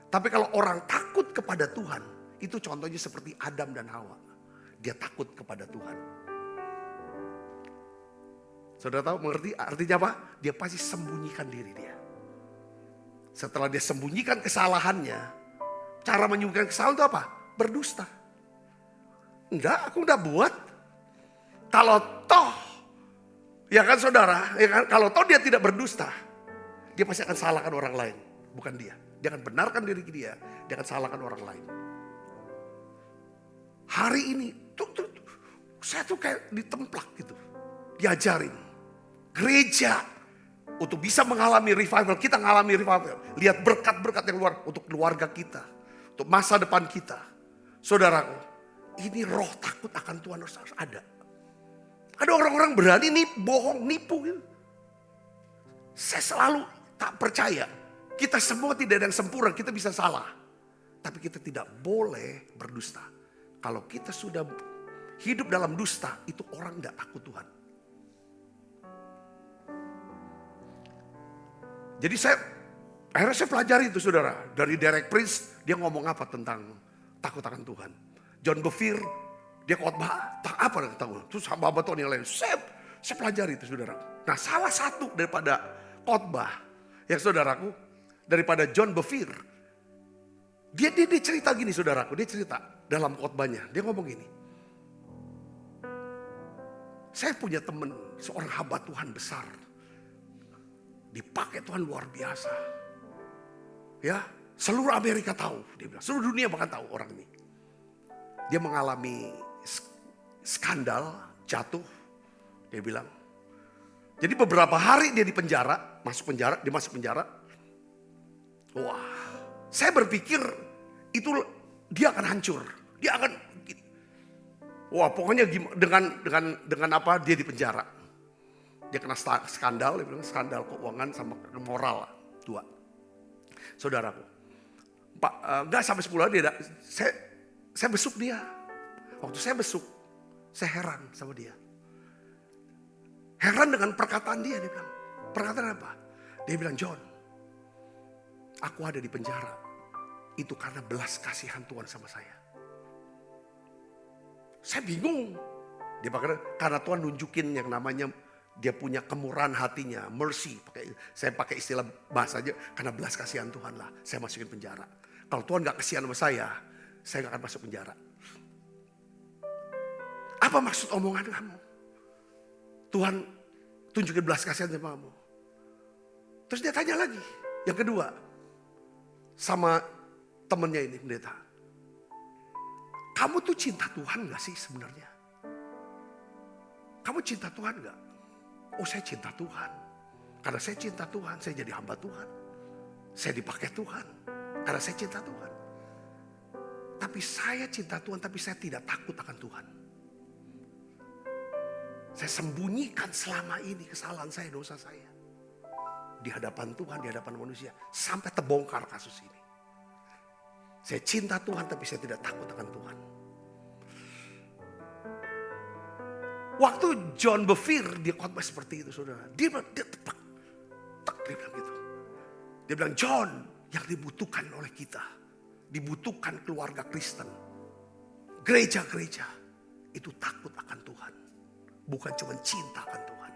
Tapi kalau orang takut kepada Tuhan, itu contohnya seperti Adam dan Hawa. Dia takut kepada Tuhan. Saudara tahu mengerti artinya apa? Dia pasti sembunyikan diri dia. Setelah dia sembunyikan kesalahannya, cara menyembunyikan kesalahan itu apa? Berdusta. Enggak, aku udah buat. Kalau toh, ya kan saudara, ya kan, kalau toh dia tidak berdusta, dia pasti akan salahkan orang lain, bukan dia. Dia akan benarkan diri dia akan salahkan orang lain. Hari ini, saya tuh kayak ditemplak gitu, diajarin. Gereja, untuk bisa mengalami revival, kita mengalami revival. Lihat berkat-berkat yang luar untuk keluarga kita, untuk masa depan kita. Saudaraku, ini roh takut akan Tuhan harus ada. Ada orang-orang berani nih bohong, nipu gitu. Saya selalu tak percaya. Kita semua tidak ada yang sempurna, kita bisa salah. Tapi kita tidak boleh berdusta. Kalau kita sudah hidup dalam dusta, itu orang tidak takut Tuhan. Jadi akhirnya saya pelajari itu saudara. Dari Derek Prince, dia ngomong apa tentang takut akan Tuhan. John Bevere, dia khotbah apa tahu. Terus hamba Tuhan yang lain, saya pelajari itu saudara. Nah salah satu daripada khotbah yang saudaraku, daripada John Bevere, dia cerita gini saudaraku, dia cerita dalam khotbahnya, dia ngomong gini. Saya punya teman, seorang hamba Tuhan besar. dipakai Tuhan luar biasa. Ya, seluruh Amerika tahu, dia bilang, seluruh dunia bahkan tahu orang ini. Dia mengalami skandal, jatuh, dia bilang. Jadi beberapa hari dia di penjara, dia masuk penjara. Wah, saya berpikir itu dia akan hancur, dia akan, wah pokoknya dengan apa dia di penjara. Dia kena skandal, dia bilang skandal keuangan sama moral, dua. Saudaraku, enggak sampai 10 hari dia, saya besuk dia. Waktu saya besuk, saya heran sama dia. Heran dengan perkataan dia bilang. Perkataan apa? Dia bilang, John, aku ada di penjara. Itu karena belas kasihan Tuhan sama saya. Saya bingung. Dia karena Tuhan nunjukin yang namanya dia punya kemurahan hatinya, mercy. Saya pakai istilah bahasanya, karena belas kasihan Tuhan lah, saya masukin penjara. Kalau Tuhan gak kasihan sama saya gak akan masuk penjara. Apa maksud omongan kamu? Tuhan tunjukin belas kasihan sama kamu. Terus dia tanya lagi, yang kedua, sama temennya ini, pendeta. Kamu tuh cinta Tuhan gak sih sebenarnya? Kamu cinta Tuhan gak? Oh, saya cinta Tuhan. Karena saya cinta Tuhan, saya jadi hamba Tuhan. Saya dipakai Tuhan. Karena saya cinta Tuhan. Tapi saya cinta Tuhan, tapi saya tidak takut akan Tuhan. Saya sembunyikan selama ini kesalahan saya, dosa saya. Di hadapan Tuhan, di hadapan manusia. Sampai terbongkar kasus ini. Saya cinta Tuhan, tapi saya tidak takut akan Tuhan. Waktu John Bevere dia khotbah seperti itu, saudara. Dia bilang gitu. Dia bilang, John, yang dibutuhkan oleh kita, dibutuhkan keluarga Kristen, gereja-gereja, itu takut akan Tuhan. Bukan cuma cinta akan Tuhan.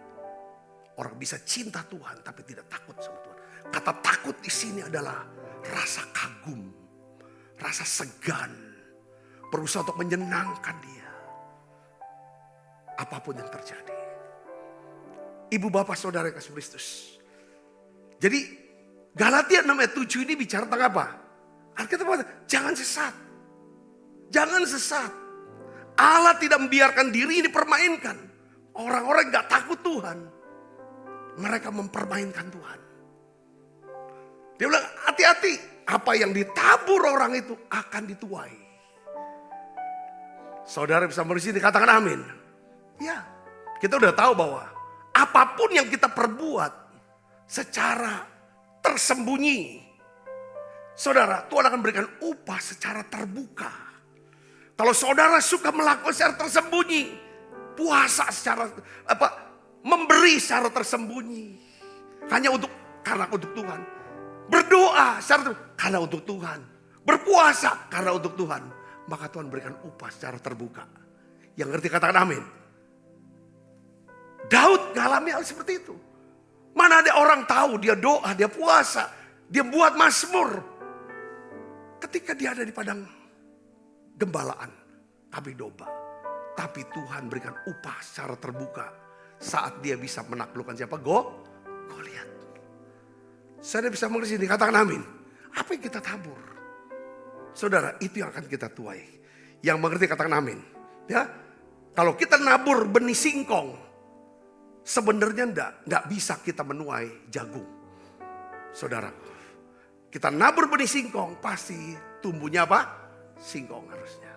Orang bisa cinta Tuhan tapi tidak takut sama Tuhan. Kata takut di sini adalah rasa kagum, rasa segan, berusaha untuk menyenangkan dia. Apapun yang terjadi. Ibu bapak saudara kasih Kristus. Jadi Galatia 6:7 ini bicara tentang apa? Alkitab berkata, jangan sesat. Jangan sesat. Allah tidak membiarkan diri ini dipermainkan. Orang-orang gak takut Tuhan. Mereka mempermainkan Tuhan. Dia bilang hati-hati. Apa yang ditabur orang itu akan dituai. Saudara bisa bersini katakan amin. Ya, kita udah tahu bahwa apapun yang kita perbuat secara tersembunyi, saudara, Tuhan akan berikan upah secara terbuka. Kalau saudara suka melakukan secara tersembunyi, puasa secara memberi secara tersembunyi, hanya karena untuk Tuhan, berdoa karena untuk Tuhan, berpuasa karena untuk Tuhan, maka Tuhan berikan upah secara terbuka. Yang ngerti katakan amin. Daud ngalami hal seperti itu. Mana ada orang tahu dia doa, dia puasa, dia buat mazmur. Ketika dia ada di padang gembalaan, kambing domba. Tapi Tuhan berikan upah secara terbuka saat dia bisa menaklukkan siapa? Goliat. Saya bisa mengerti ini, katakan amin. Apa yang kita tabur? Saudara, itu yang akan kita tuai. Yang mengerti katakan amin. Ya, kalau kita nabur benih singkong, sebenarnya enggak bisa kita menuai jagung. Saudara, kita nabur benih singkong, pasti tumbuhnya apa? Singkong harusnya.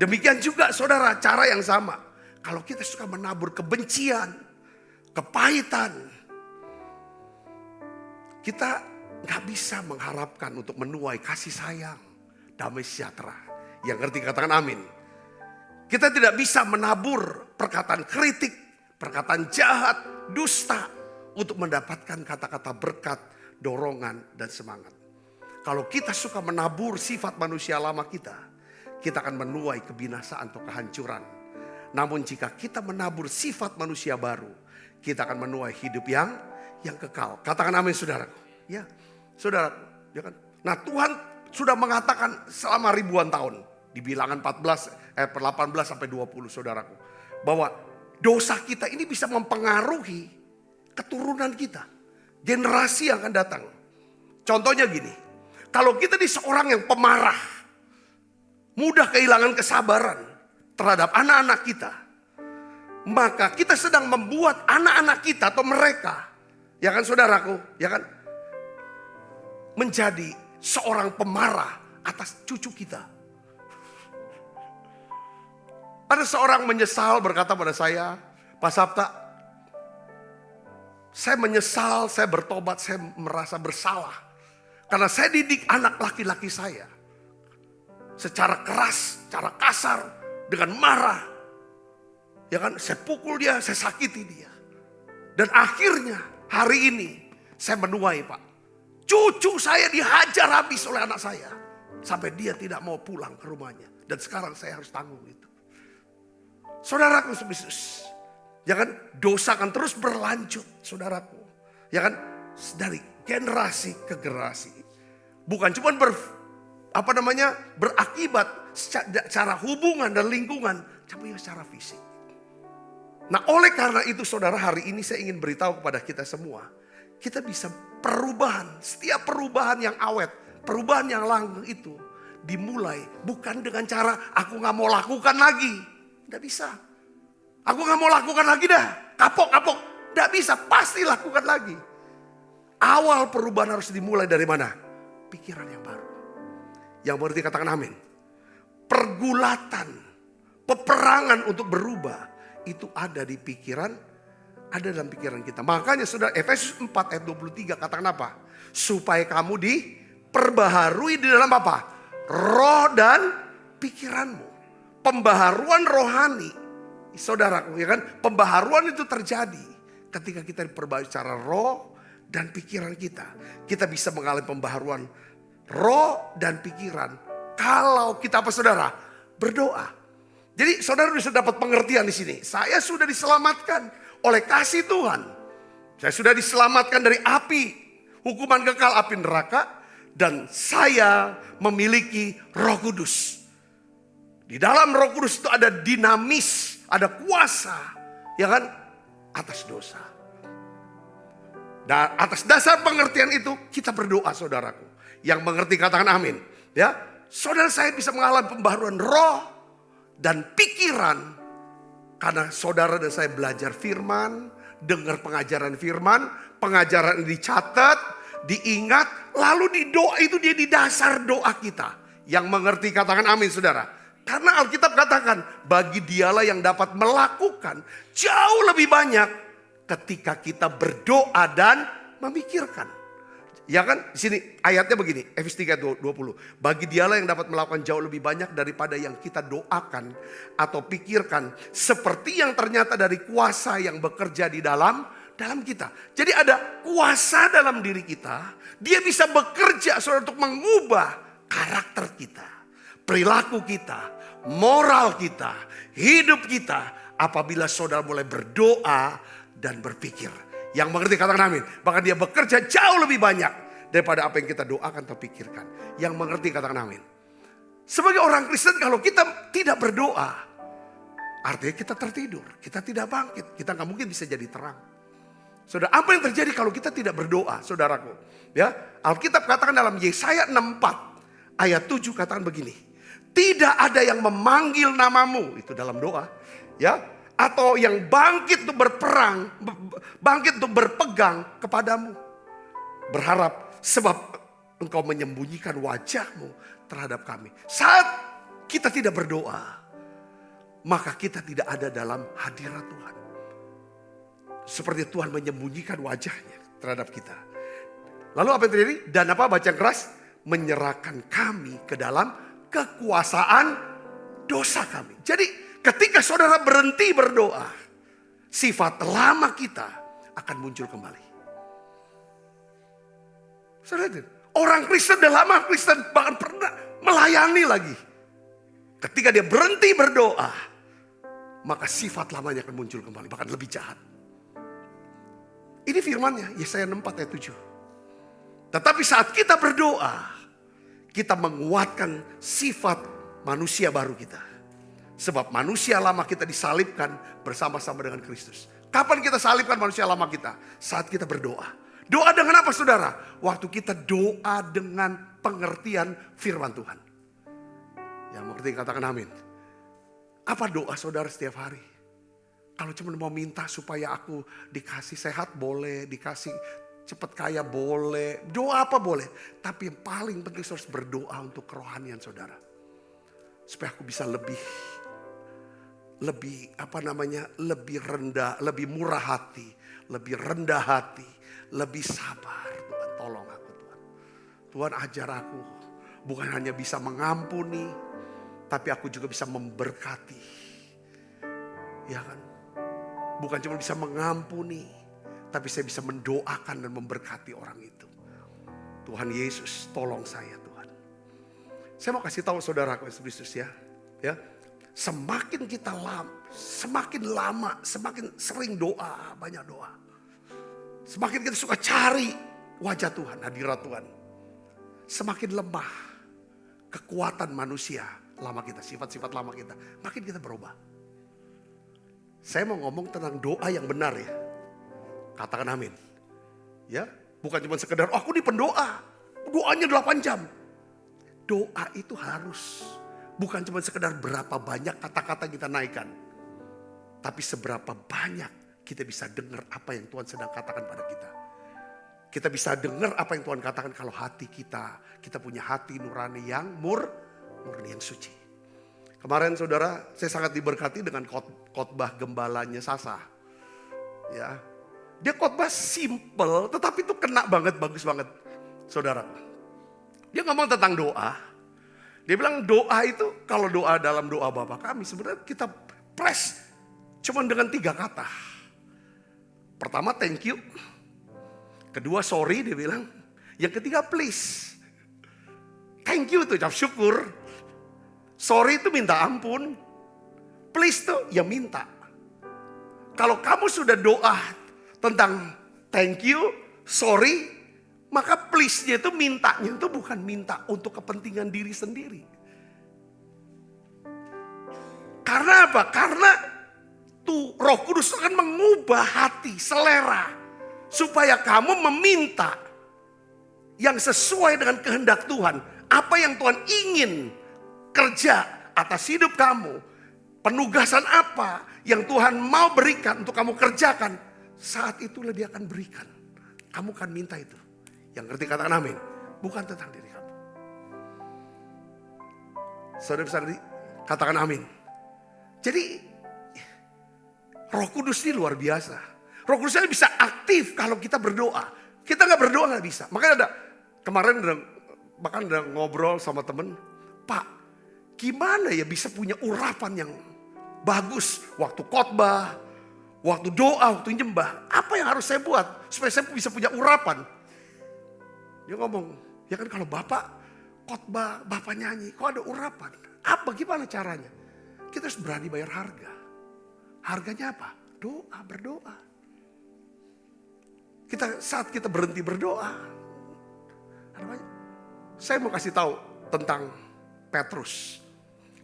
Demikian juga saudara, cara yang sama. Kalau kita suka menabur kebencian, kepahitan, kita gak bisa mengharapkan untuk menuai kasih sayang, damai sejahtera. Yang ngerti katakan amin. Kita tidak bisa menabur perkataan kritik, perkataan jahat, dusta untuk mendapatkan kata-kata berkat, dorongan, dan semangat. Kalau kita suka menabur sifat manusia lama kita akan menuai kebinasaan atau kehancuran. Namun jika kita menabur sifat manusia baru, kita akan menuai hidup yang kekal. Katakan amin saudaraku. Ya, saudara, ya kan? Nah, Tuhan sudah mengatakan selama ribuan tahun di Bilangan 18 sampai 20 saudaraku, bahwa dosa kita ini bisa mempengaruhi keturunan kita. generasi yang akan datang. Contohnya gini, kalau kita di seorang yang pemarah, mudah kehilangan kesabaran terhadap anak-anak kita, maka kita sedang membuat anak-anak kita atau mereka, ya kan saudaraku, ya kan, menjadi seorang pemarah atas cucu kita. Ada seorang menyesal berkata pada saya, Pak Sabta, saya menyesal, saya bertobat, saya merasa bersalah. Karena saya didik anak laki-laki saya secara keras, secara kasar, dengan marah. Ya kan, saya pukul dia, saya sakiti dia. Dan akhirnya hari ini saya menuai, Pak. Cucu saya dihajar habis oleh anak saya. Sampai dia tidak mau pulang ke rumahnya. Dan sekarang saya harus tanggung itu. Saudaraku sebisnis. Ya kan, dosa akan terus berlanjut, saudaraku. Ya kan, dari generasi ke generasi. Bukan cuma berakibat secara hubungan dan lingkungan, tapi secara fisik. Nah, oleh karena itu saudara, hari ini saya ingin beritahu kepada kita semua, kita bisa perubahan, setiap perubahan yang awet, perubahan yang langgeng itu dimulai bukan dengan cara aku gak mau lakukan lagi. Tidak bisa. Aku gak mau lakukan lagi dah, kapok. Tidak bisa, pasti lakukan lagi. Awal perubahan harus dimulai dari mana? Pikiran yang baru. Yang mengerti katakan amin. Pergulatan, peperangan untuk berubah itu ada di pikiran, ada dalam pikiran kita. Makanya saudara, Efesus 4 ayat 23 katakan apa? Supaya kamu diperbaharui di dalam apa? Roh dan pikiranmu. Pembaharuan rohani, saudaraku, ya kan? Pembaharuan itu terjadi ketika kita diperbaharui secara roh dan pikiran kita. Kita bisa mengalami pembaharuan roh dan pikiran kalau kita apa saudara? Berdoa. Jadi saudara bisa dapat pengertian di sini. Saya sudah diselamatkan oleh kasih Tuhan. Saya sudah diselamatkan dari api, hukuman kekal api neraka. Dan saya memiliki Roh Kudus. Di dalam Roh Kudus itu ada dinamis, ada kuasa, ya kan, atas dosa. Dan atas dasar pengertian itu kita berdoa, saudaraku. Yang mengerti katakan amin. Ya, saudara, saya bisa mengalami pembaharuan roh dan pikiran karena saudara dan saya belajar firman, dengar pengajaran firman, pengajaran ini dicatat, diingat, lalu di doa itu dia di dasar doa kita. Yang mengerti katakan amin, saudara. Karena Alkitab katakan bagi dialah yang dapat melakukan jauh lebih banyak ketika kita berdoa dan memikirkan. Ya kan, di sini ayatnya begini, Efesus 3:20. Bagi dialah yang dapat melakukan jauh lebih banyak daripada yang kita doakan atau pikirkan, seperti yang ternyata dari kuasa yang bekerja di dalam kita. Jadi ada kuasa dalam diri kita, dia bisa bekerja untuk mengubah karakter kita, perilaku kita, moral kita, hidup kita, apabila saudara mulai berdoa dan berpikir. Yang mengerti katakan amin. Bahkan dia bekerja jauh lebih banyak daripada apa yang kita doakan atau pikirkan. Yang mengerti katakan amin. Sebagai orang Kristen kalau kita tidak berdoa, artinya kita tertidur. Kita tidak bangkit. Kita gak mungkin bisa jadi terang. Saudara, apa yang terjadi kalau kita tidak berdoa, saudaraku? Ya, Alkitab katakan dalam Yesaya 64 ayat 7 katakan begini. Tidak ada yang memanggil namamu, itu dalam doa. Ya, atau yang bangkit untuk berperang, bangkit untuk berpegang kepadamu. Berharap sebab engkau menyembunyikan wajahmu terhadap kami. Saat kita tidak berdoa, maka kita tidak ada dalam hadirat Tuhan. Seperti Tuhan menyembunyikan wajahnya terhadap kita. Lalu apa yang terjadi? Dan apa baca keras? Menyerahkan kami ke dalam kekuasaan dosa kami. Jadi ketika saudara berhenti berdoa, sifat lama kita akan muncul kembali. Saudara, orang Kristen dah lama Kristen bahkan pernah melayani lagi. Ketika dia berhenti berdoa, maka sifat lamanya akan muncul kembali, bahkan lebih jahat. Ini firmannya, Yesaya 64 ayat 7. Tetapi saat kita berdoa, kita menguatkan sifat manusia baru kita. Sebab manusia lama kita disalibkan bersama-sama dengan Kristus. Kapan kita salibkan manusia lama kita? Saat kita berdoa. Doa dengan apa saudara? Waktu kita doa dengan pengertian firman Tuhan. Yang mengerti katakan amin. Apa doa saudara setiap hari? Kalau cuma mau minta supaya aku dikasih sehat boleh, dikasih cepat kaya boleh. Doa apa boleh. Tapi yang paling penting harus berdoa untuk kerohanian saudara. Supaya aku bisa lebih lebih rendah, lebih murah hati, lebih rendah hati, lebih sabar. Tuhan tolong aku Tuhan. Tuhan ajar aku bukan hanya bisa mengampuni, tapi aku juga bisa memberkati. Ya kan? Bukan cuma bisa mengampuni, tapi saya bisa mendoakan dan memberkati orang itu. Tuhan Yesus tolong saya Tuhan. Saya mau kasih tahu saudara Kristus ya. Semakin kita semakin lama, semakin sering doa, banyak doa. Semakin kita suka cari wajah Tuhan, hadirat Tuhan. Semakin lemah kekuatan manusia lama kita, sifat-sifat lama kita. Makin kita berubah. Saya mau ngomong tentang doa yang benar ya. Katakan amin. Ya, bukan cuma sekedar aku ini pendoa. Doanya 8 jam. Doa itu harus bukan cuma sekedar berapa banyak kata-kata kita naikkan. Tapi seberapa banyak kita bisa dengar apa yang Tuhan sedang katakan pada kita. Kita bisa dengar apa yang Tuhan katakan kalau hati kita punya hati nurani yang murni yang suci. Kemarin saudara, saya sangat diberkati dengan khotbah gembalanya Sasa. Ya, dia khotbah simple, tetapi itu kena banget, bagus banget, saudara. Dia ngomong tentang doa. Dia bilang doa itu, kalau doa dalam doa Bapa kami, sebenarnya kita press cuma dengan 3 kata. Pertama thank you. Kedua sorry dia bilang. Yang ketiga please. Thank you itu ucap syukur. Sorry itu minta ampun. Please itu ya minta. Kalau kamu sudah doa tentang thank you, sorry, maka please-nya itu mintanya itu bukan minta untuk kepentingan diri sendiri. Karena apa? Karena tuh Roh Kudus akan mengubah hati, selera. Supaya kamu meminta yang sesuai dengan kehendak Tuhan. Apa yang Tuhan ingin kerja atas hidup kamu. Penugasan apa yang Tuhan mau berikan untuk kamu kerjakan. Saat itulah dia akan berikan. Kamu akan minta itu. Yang ngerti katakan amin. Bukan tentang diri kamu. Saudara-saudari katakan amin. Jadi Roh Kudus ini luar biasa. Roh Kudus ini bisa aktif kalau kita berdoa. Kita gak berdoa gak bisa. Makanya kemarin bahkan udah ngobrol sama temen. Pak, gimana ya bisa punya urapan yang bagus. Waktu khotbah, waktu doa, waktu nyembah. Apa yang harus saya buat supaya saya bisa punya urapan? Dia ngomong, ya kan kalau Bapak khotbah, Bapak nyanyi, kok ada urapan? Apa, gimana caranya? Kita harus berani bayar harga. Harganya apa? Doa, berdoa. Saat kita berhenti berdoa, saya mau kasih tahu tentang Petrus.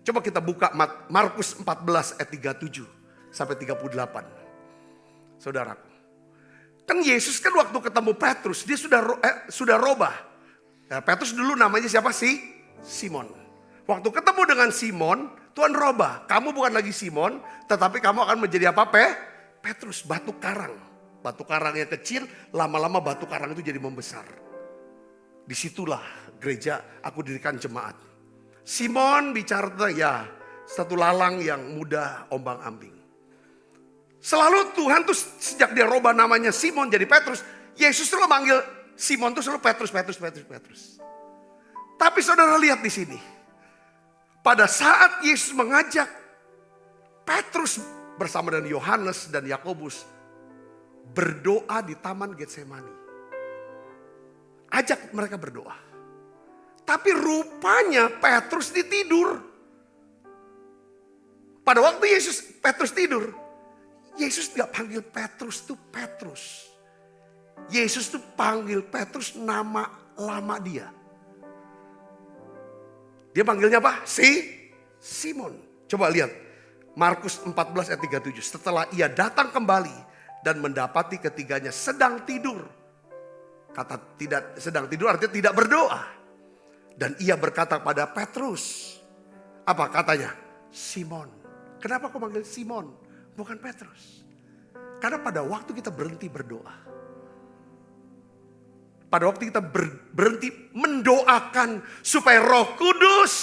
Coba kita buka Markus 14 ayat 37 sampai 38. Saudaraku. Kan Yesus kan waktu ketemu Petrus, dia sudah robah. Nah, Petrus dulu namanya siapa sih? Simon. Waktu ketemu dengan Simon, Tuhan robah. Kamu bukan lagi Simon, tetapi kamu akan menjadi apa? Petrus, batu karang. Batu karang yang kecil, lama-lama batu karang itu jadi membesar. Disitulah gereja aku dirikan jemaat. Simon bicara tentang ya satu lalang yang mudah ombang ambing. Selalu Tuhan tuh sejak dia robah namanya Simon jadi Petrus. Yesus selalu manggil Simon tuh selalu Petrus. Tapi saudara lihat di sini. Pada saat Yesus mengajak Petrus bersama dengan Yohanes dan Yakobus berdoa di Taman Getsemani. Ajak mereka berdoa. Tapi rupanya Petrus ditidur. Pada waktu Petrus tidur, Yesus tidak panggil Petrus itu Petrus. Yesus itu panggil Petrus nama lama dia. Dia panggilnya apa? Simon. Coba lihat. Markus 14 ayat 37. Setelah ia datang kembali dan mendapati ketiganya sedang tidur. Kata tidak sedang tidur artinya tidak berdoa. Dan ia berkata pada Petrus. Apa katanya? Simon. Kenapa kau manggil Simon? Bukan Petrus. Karena pada waktu kita berhenti berdoa. Pada waktu kita berhenti mendoakan supaya Roh Kudus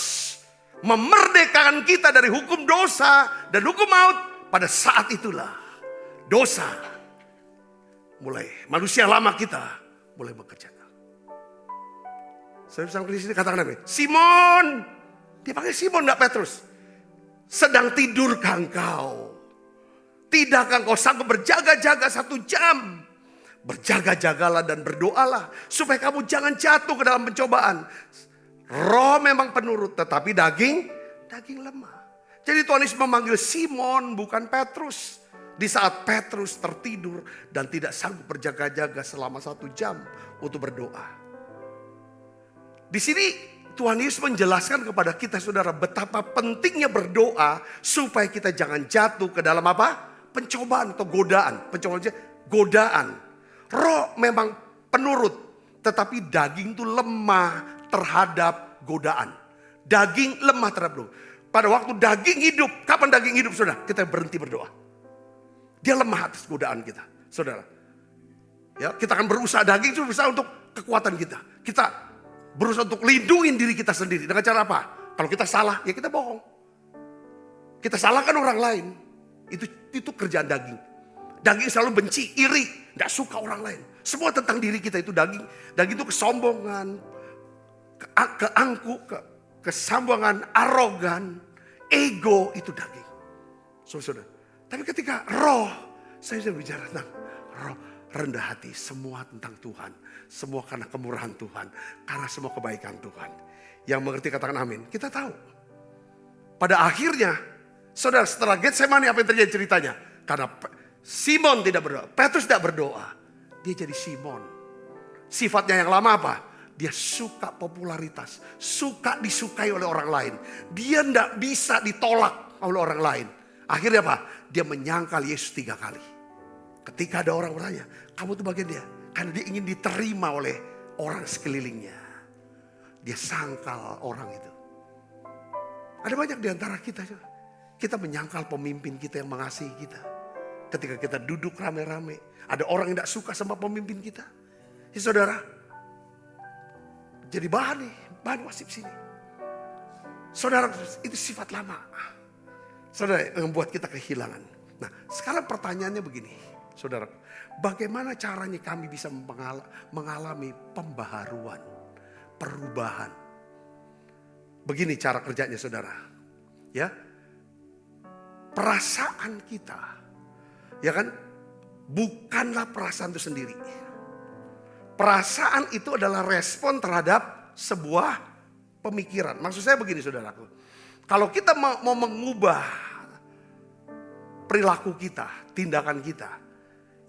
memerdekakan kita dari hukum dosa dan hukum maut. Pada saat itulah dosa mulai, manusia lama kita mulai bekerja. Saya bisa di sini katakan apa? Simon, dia panggil Simon enggak Petrus. Sedang tidurkah engkau? Tidakkah engkau sanggup berjaga-jaga 1 jam? Berjaga-jagalah dan berdoalah supaya kamu jangan jatuh ke dalam pencobaan. Roh memang penurut tetapi daging lemah. Jadi Tuhan Yesus memanggil Simon bukan Petrus. Di saat Petrus tertidur dan tidak sanggup berjaga-jaga selama 1 jam untuk berdoa. Di sini Tuhan Yesus menjelaskan kepada kita saudara betapa pentingnya berdoa supaya kita jangan jatuh ke dalam apa? Pencobaan atau godaan. Godaan. Roh memang penurut tetapi daging itu lemah terhadap godaan. Daging lemah terhadap roh. Pada waktu daging hidup, kapan daging hidup saudara? Kita berhenti berdoa. Dia lemah atas godaan kita, saudara. Ya, kita akan berusaha, daging itu berusaha untuk kekuatan kita. Kita berusaha untuk lindungin diri kita sendiri. Dengan cara apa? Kalau kita salah, ya kita bohong. Kita salahkan orang lain. Itu kerjaan daging. Daging selalu benci, iri, gak suka orang lain. Semua tentang diri kita itu daging. Daging itu kesombongan, keangku, kesombongan, arogan, ego, itu daging. Saudara. Tapi ketika roh, saya sudah bicara tentang roh rendah hati. Semua tentang Tuhan. Semua karena kemurahan Tuhan. Karena semua kebaikan Tuhan. Yang mengerti katakan amin. Kita tahu. Pada akhirnya, saudara setelah Getsemani apa yang terjadi ceritanya? Karena Simon tidak berdoa. Petrus tidak berdoa. Dia jadi Simon. Sifatnya yang lama apa? Dia suka popularitas. Suka disukai oleh orang lain. Dia tidak bisa ditolak oleh orang lain. Akhirnya apa? Dia menyangkal Yesus 3 kali. Ketika ada orang bertanya, kamu tuh bagian dia. Karena dia ingin diterima oleh orang sekelilingnya. Dia sangkal orang itu. Ada banyak di antara kita. Kita menyangkal pemimpin kita yang mengasihi kita. Ketika kita duduk rame-rame. Ada orang yang tidak suka sama pemimpin kita. Ya saudara. Jadi bahan wasip sini. Saudara, itu sifat lama. Saudara, yang membuat kita kehilangan. Nah, sekarang pertanyaannya begini. Saudara, bagaimana caranya kami bisa mengalami pembaharuan, perubahan? Begini cara kerjanya saudara. Ya. Perasaan kita, ya kan, bukanlah perasaan itu sendiri. Perasaan itu adalah respon terhadap sebuah pemikiran. Maksud saya begini saudaraku. Kalau kita mau mengubah perilaku kita, tindakan kita,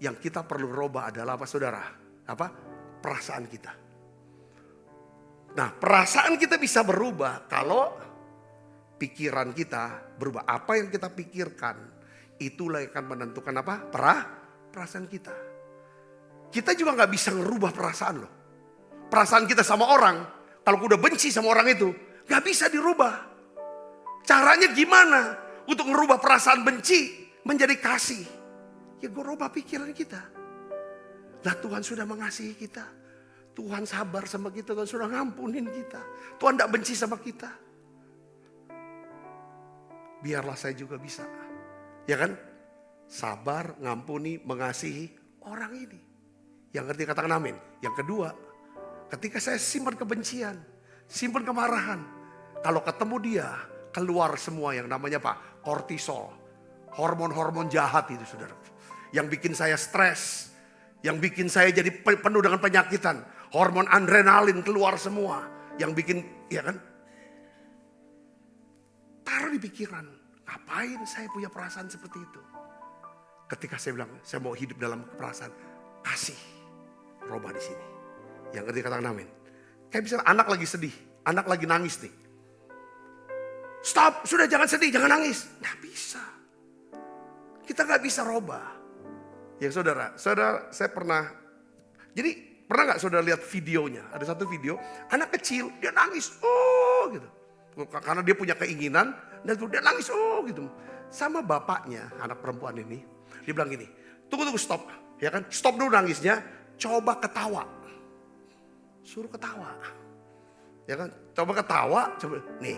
yang kita perlu rubah adalah apa saudara? Apa? Perasaan kita. Nah, perasaan kita bisa berubah kalau pikiran kita berubah. Apa yang kita pikirkan, itulah yang akan menentukan apa? Perasaan kita. Kita juga gak bisa ngerubah perasaan loh. Perasaan kita sama orang, kalau udah benci sama orang itu, gak bisa dirubah. Caranya gimana untuk ngerubah perasaan benci menjadi kasih? Ya gue rubah pikiran kita. Nah Tuhan sudah mengasihi kita. Tuhan sabar sama kita. Tuhan sudah ngampunin kita. Tuhan tidak benci sama kita. Biarlah saya juga bisa. Ya kan? Sabar, ngampuni, mengasihi orang ini. Yang ngerti katakan amin. Yang kedua, ketika saya simpan kebencian, simpan kemarahan. Kalau ketemu dia, keluar semua yang namanya apa? Kortisol. Hormon-hormon jahat itu saudara. Yang bikin saya stres. Yang bikin saya jadi penuh dengan penyakitan. Hormon adrenalin keluar semua. Yang bikin, ya kan? Taruh di pikiran. Ngapain saya punya perasaan seperti itu? Ketika saya bilang, saya mau hidup dalam perasaan. Kasih. Robah di sini. Yang ngerti katakan amin. Kayak misalnya anak lagi sedih. Anak lagi nangis nih. Stop, sudah jangan sedih, jangan nangis. Nggak bisa. Kita nggak bisa robah. Ya saudara, saya pernah. Jadi pernah nggak saudara lihat videonya? Ada satu video, anak kecil dia nangis, oh gitu. Karena dia punya keinginan dan dia nangis, oh gitu. Sama bapaknya, anak perempuan ini, dia bilang gini, tunggu stop, ya kan? Stop dulu nangisnya, coba ketawa. Suruh ketawa, ya kan? Coba ketawa, coba nih.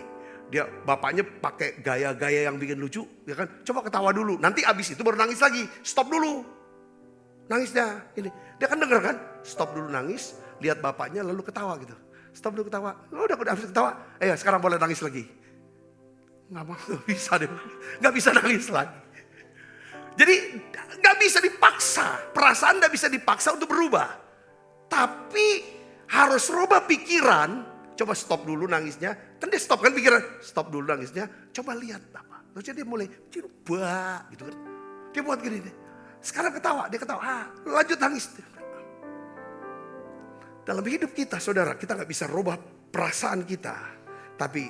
Dia bapaknya pakai gaya-gaya yang bikin lucu, ya kan? Coba ketawa dulu, nanti abis itu baru nangis lagi. Stop dulu nangisnya. Ini dia kan denger kan? Stop dulu nangis, lihat bapaknya lalu ketawa gitu. Stop dulu ketawa. Oh, udah habis ketawa. Ayo sekarang boleh nangis lagi. Nggak bisa deh, nggak bisa nangis lagi. Jadi nggak bisa dipaksa, perasaan nggak bisa dipaksa untuk berubah. Tapi harus rubah pikiran. Coba stop dulu nangisnya. Kan dia stop kan pikiran. Stop dulu nangisnya. Coba lihat apa. Terus dia mulai coba gitu kan. Dia buat gini deh. Sekarang ketawa, dia ketawa. Lanjut nangis. Dalam hidup kita saudara, kita gak bisa rubah perasaan kita. Tapi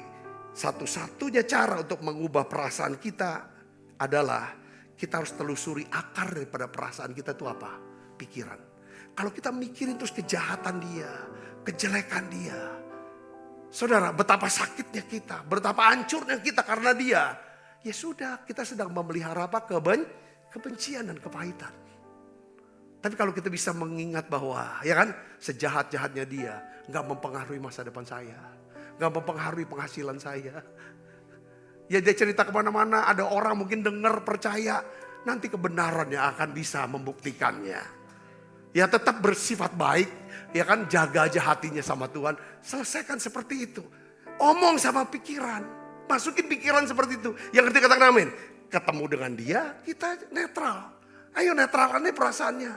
satu-satunya cara untuk mengubah perasaan kita adalah kita harus telusuri akar daripada perasaan kita itu apa? Pikiran. Kalau kita mikirin terus kejahatan dia, kejelekan dia. Saudara, betapa sakitnya kita, betapa hancurnya kita karena dia. Ya sudah, kita sedang memelihara apa? Kebencian dan kepahitan. Tapi kalau kita bisa mengingat bahwa, ya kan, sejahat-jahatnya dia gak mempengaruhi masa depan saya, gak mempengaruhi penghasilan saya. Ya dia cerita kemana-mana, ada orang mungkin dengar percaya, nanti kebenarannya akan bisa membuktikannya. Ya tetap bersifat baik, ya kan, jaga aja hatinya sama Tuhan, selesaikan seperti itu. Omong sama pikiran, masukin pikiran seperti itu. Yang ngerti katakan amin. Ketemu dengan dia, kita netral. Ayo netralkan nih perasaannya.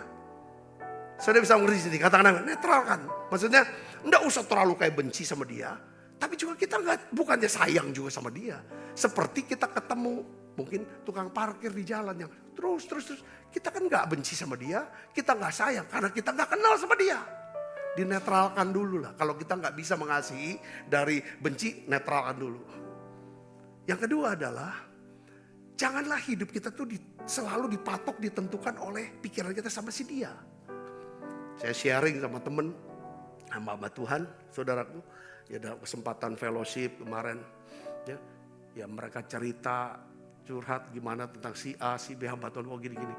Saudara bisa mengerti sini, katakan netralkan. Maksudnya enggak usah terlalu kayak benci sama dia. Tapi juga kita bukannya sayang juga sama dia. Seperti kita ketemu mungkin tukang parkir di jalan yang terus. Kita kan enggak benci sama dia, kita enggak sayang karena kita enggak kenal sama dia. Dinetralkan dulu lah. Kalau kita enggak bisa mengasihi dari benci, netralkan dulu. Yang kedua adalah janganlah hidup kita tuh selalu dipatok, ditentukan oleh pikiran kita sama si dia. Saya sharing sama temen, hamba Tuhan, saudaraku. Ya ada kesempatan fellowship kemarin. Ya mereka cerita, curhat gimana tentang si A, si B, hamba Tuhan, gini-gini.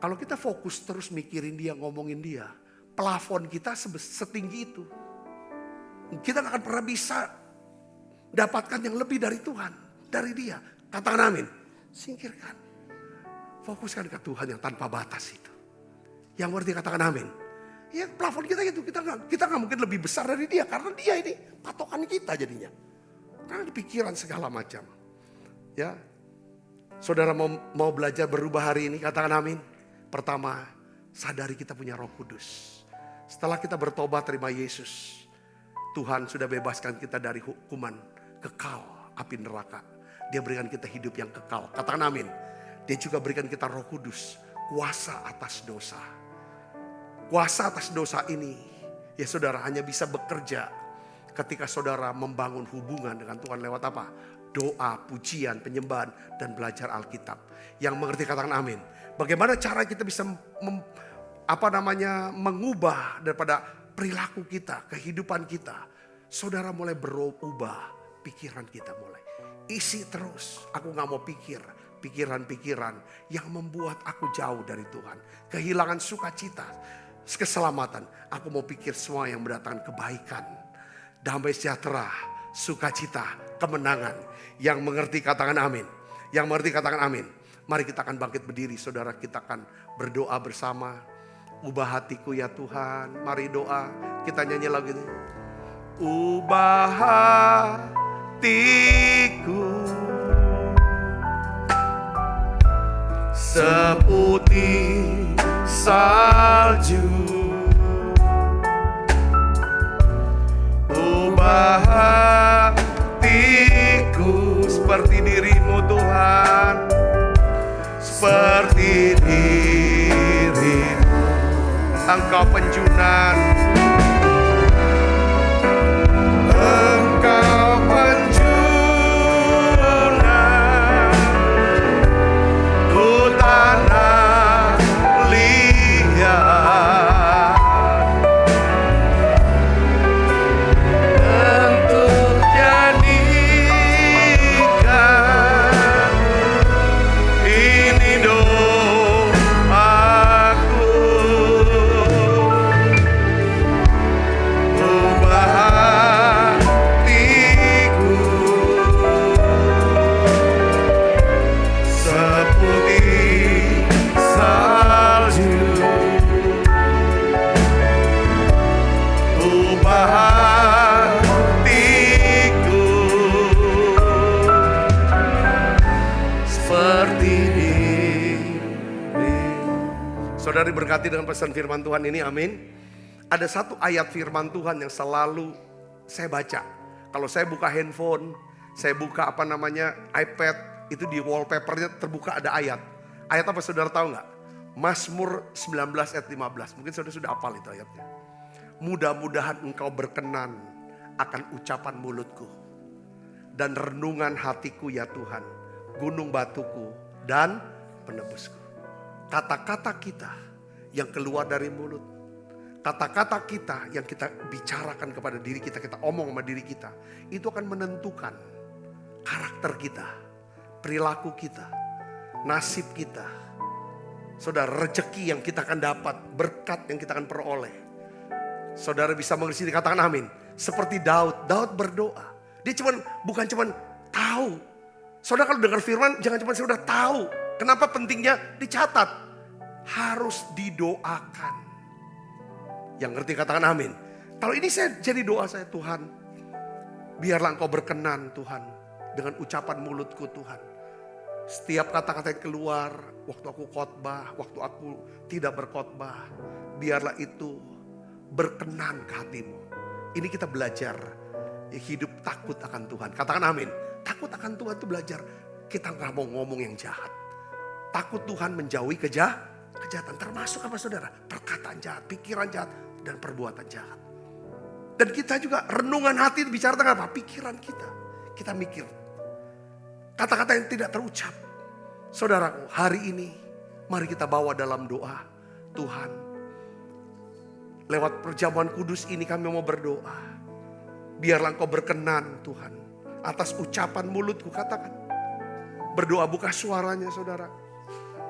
Kalau kita fokus terus mikirin dia, ngomongin dia, plafon kita setinggi itu. Kita gak akan pernah bisa dapatkan yang lebih dari Tuhan, dari dia. Katakan amin. Singkirkan. Fokuskan ke Tuhan yang tanpa batas itu. Yang berarti katakan amin. Ya plafon kita itu, kita nggak mungkin lebih besar dari dia. Karena dia ini patokan kita jadinya. Karena di pikiran segala macam. Ya, saudara mau belajar berubah hari ini, katakan amin. Pertama, sadari kita punya Roh Kudus. Setelah kita bertobat terima Yesus, Tuhan sudah bebaskan kita dari hukuman kekal api neraka. Dia berikan kita hidup yang kekal. Katakan amin. Dia juga berikan kita Roh Kudus, kuasa atas dosa. Kuasa atas dosa ini, ya saudara, hanya bisa bekerja ketika saudara membangun hubungan dengan Tuhan lewat apa? Doa, pujian, penyembahan, dan belajar Alkitab. Yang mengerti katakan amin. Bagaimana cara kita bisa mengubah daripada perilaku kita, kehidupan kita. Saudara mulai berubah, pikiran kita mulai. Isi terus, aku gak mau pikir pikiran-pikiran yang membuat aku jauh dari Tuhan. Kehilangan sukacita, keselamatan. Aku mau pikir semua yang mendatangkan kebaikan, damai sejahtera, sukacita, kemenangan. Yang mengerti katakan amin. Yang mengerti katakan amin. Mari kita akan bangkit berdiri, saudara, kita akan berdoa bersama. Ubah hatiku ya Tuhan. Mari doa, kita nyanyi lagu ini. Ubah hatiku seputih salju, ubah hatiku seperti dirimu Tuhan, seperti dirimu. Engkau penjunan, Engkau penjunan, ku tanah liat. mengerti diri. Saudara diberkati dengan pesan firman Tuhan ini, amin. Ada satu ayat firman Tuhan yang selalu saya baca. Kalau saya buka handphone, saya buka iPad, itu di wallpapernya terbuka ada ayat. Ayat apa saudara tahu nggak? Mazmur 19 ayat 15. Mungkin saudara sudah hafal itu ayatnya. Mudah-mudahan engkau berkenan akan ucapan mulutku dan renungan hatiku ya Tuhan, gunung batuku dan penebusku. Kata-kata kita yang keluar dari mulut, kata-kata kita yang kita bicarakan kepada diri kita, kita omong sama diri kita, itu akan menentukan karakter kita, perilaku kita, nasib kita. Saudara, rezeki yang kita akan dapat, berkat yang kita akan peroleh. Saudara bisa mengerti, katakan amin. Seperti Daud berdoa. Dia bukan cuman tahu. Saudara kalau dengar firman, jangan cuma sudah tahu. Kenapa pentingnya dicatat? Harus didoakan. Yang ngerti katakan amin. Kalau ini jadi doa saya, Tuhan, biarlah engkau berkenan Tuhan dengan ucapan mulutku Tuhan. Setiap kata-kata yang keluar, waktu aku khotbah, waktu aku tidak berkhotbah, biarlah itu berkenan ke hatimu. Ini kita belajar hidup takut akan Tuhan. Katakan amin. Takut akan Tuhan itu belajar. Kita gak mau ngomong yang jahat. Takut Tuhan menjauhi kejahatan. Termasuk apa saudara? Perkataan jahat, pikiran jahat, dan perbuatan jahat. Dan kita juga renungan hati bicara tentang apa? Pikiran kita. Kita mikir. Kata-kata yang tidak terucap. Saudaraku, hari ini mari kita bawa dalam doa. Tuhan, lewat perjamuan kudus ini kami mau berdoa. Biarlah engkau berkenan Tuhan atas ucapan mulutku, katakan. Berdoa buka suaranya saudara.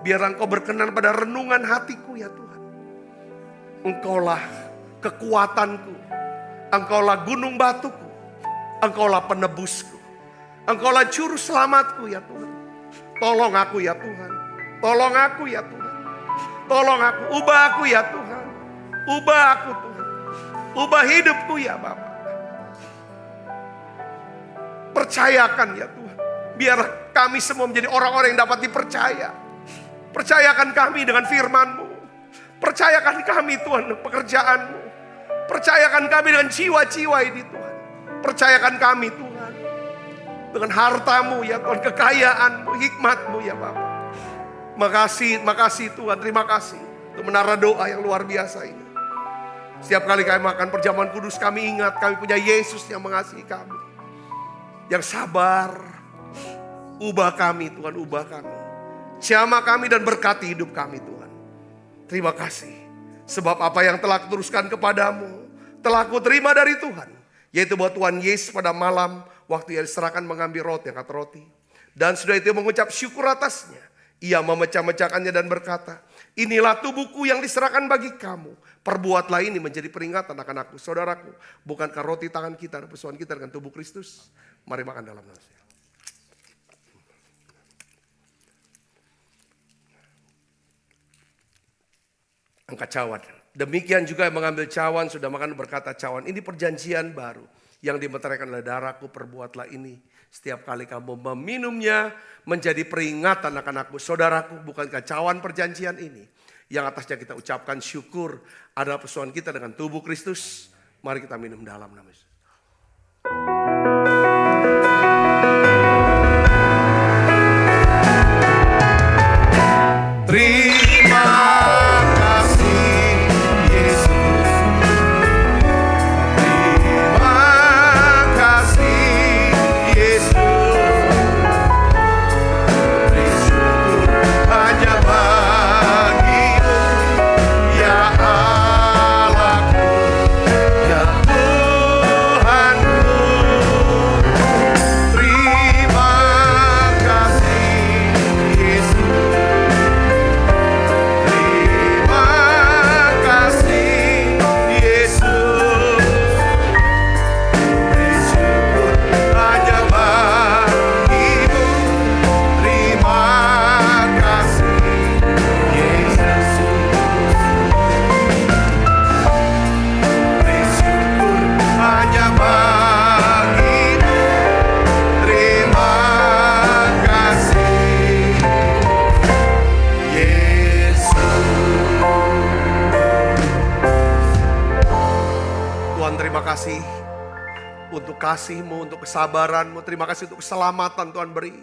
Biarlah engkau berkenan pada renungan hatiku ya Tuhan. Engkaulah kekuatanku. Engkaulah gunung batuku. Engkaulah penebusku. Engkaulah juru selamatku ya Tuhan. Tolong aku ya Tuhan. Tolong aku ya Tuhan. Tolong aku. Ubah aku ya Tuhan. Ubah aku Tuhan. Ubah hidupku ya Bapa. Percayakan ya Tuhan. Biar kami semua menjadi orang-orang yang dapat dipercaya. Percayakan kami dengan firman-Mu. Percayakan kami Tuhan dengan pekerjaan-Mu. Percayakan kami dengan jiwa-jiwa ini Tuhan. Percayakan kami Tuhan dengan harta-Mu ya Tuhan, kekayaan-Mu, hikmat-Mu ya Bapa. Makasih Tuhan, terima kasih untuk menara doa yang luar biasa ini. Setiap kali kami makan perjamuan kudus, kami ingat kami punya Yesus yang mengasihi kami, yang sabar. Ubah kami Tuhan, ubah kami, jamah kami dan berkati hidup kami Tuhan. Terima kasih sebab apa yang telah kuteruskan kepadamu telah kuterima dari Tuhan, yaitu bahwa Tuhan Yesus pada malam waktu ia diserahkan mengambil roti, angkat roti, dan sudah itu mengucap syukur atasnya. Ia memecah-mecahkannya dan berkata, inilah tubuhku yang diserahkan bagi kamu. Perbuatlah ini menjadi peringatan akan aku. Saudaraku, bukankah roti tangan kita dan persoalan kita dengan tubuh Kristus? Mari makan dalam nasi. Angkat cawan. Demikian juga yang mengambil cawan sudah makan berkata cawan. Ini perjanjian baru yang dimeteraikan oleh darahku, perbuatlah ini. Setiap kali kamu meminumnya menjadi peringatan akan aku. Saudaraku, bukankah cawan perjanjian ini yang atasnya kita ucapkan syukur adalah persoalan kita dengan tubuh Kristus. Mari kita minum dalam nama Yesus. kasih untuk kasih-Mu, untuk kesabaran-Mu. Terima kasih untuk keselamatan Tuhan beri.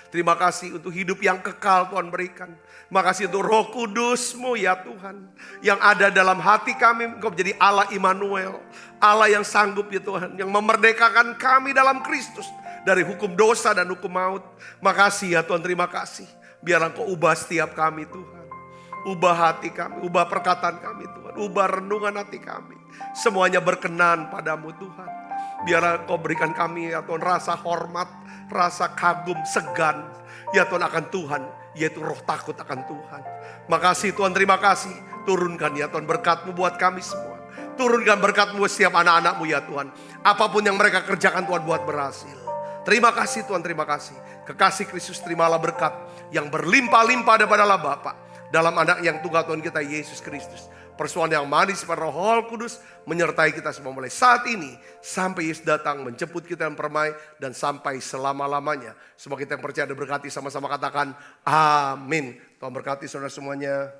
Terima kasih untuk hidup yang kekal Tuhan berikan. Terima kasih untuk Roh Kudus-Mu ya Tuhan. Yang ada dalam hati kami, Engkau menjadi Allah Immanuel. Allah yang sanggup ya Tuhan. Yang memerdekakan kami dalam Kristus. Dari hukum dosa dan hukum maut. Makasih ya Tuhan, terima kasih. Biar Engkau ubah setiap kami Tuhan. Ubah hati kami, ubah perkataan kami Tuhan. Ubah renungan hati kami. Semuanya berkenan padamu Tuhan. Biar Engkau berikan kami ya Tuhan rasa hormat, rasa kagum, segan ya Tuhan akan Tuhan, yaitu roh takut akan Tuhan. Makasih Tuhan, terima kasih. Turunkan ya Tuhan berkat-Mu buat kami semua. Turunkan berkat-Mu buat setiap anak-anak-Mu ya Tuhan. Apapun yang mereka kerjakan Tuhan buat berhasil. Terima kasih Tuhan, terima kasih. Kekasih Kristus, terimalah berkat yang berlimpah-limpah daripada Allah Bapa dalam anak yang tunggal Tuhan kita Yesus Kristus. Persoalan yang manis pada Roh Kudus menyertai kita semua mulai saat ini sampai Yesus datang menjemput kita yang permai dan sampai selama-lamanya. Semua kita yang percaya diberkati, sama-sama katakan amin. Tuhan berkati saudara semuanya.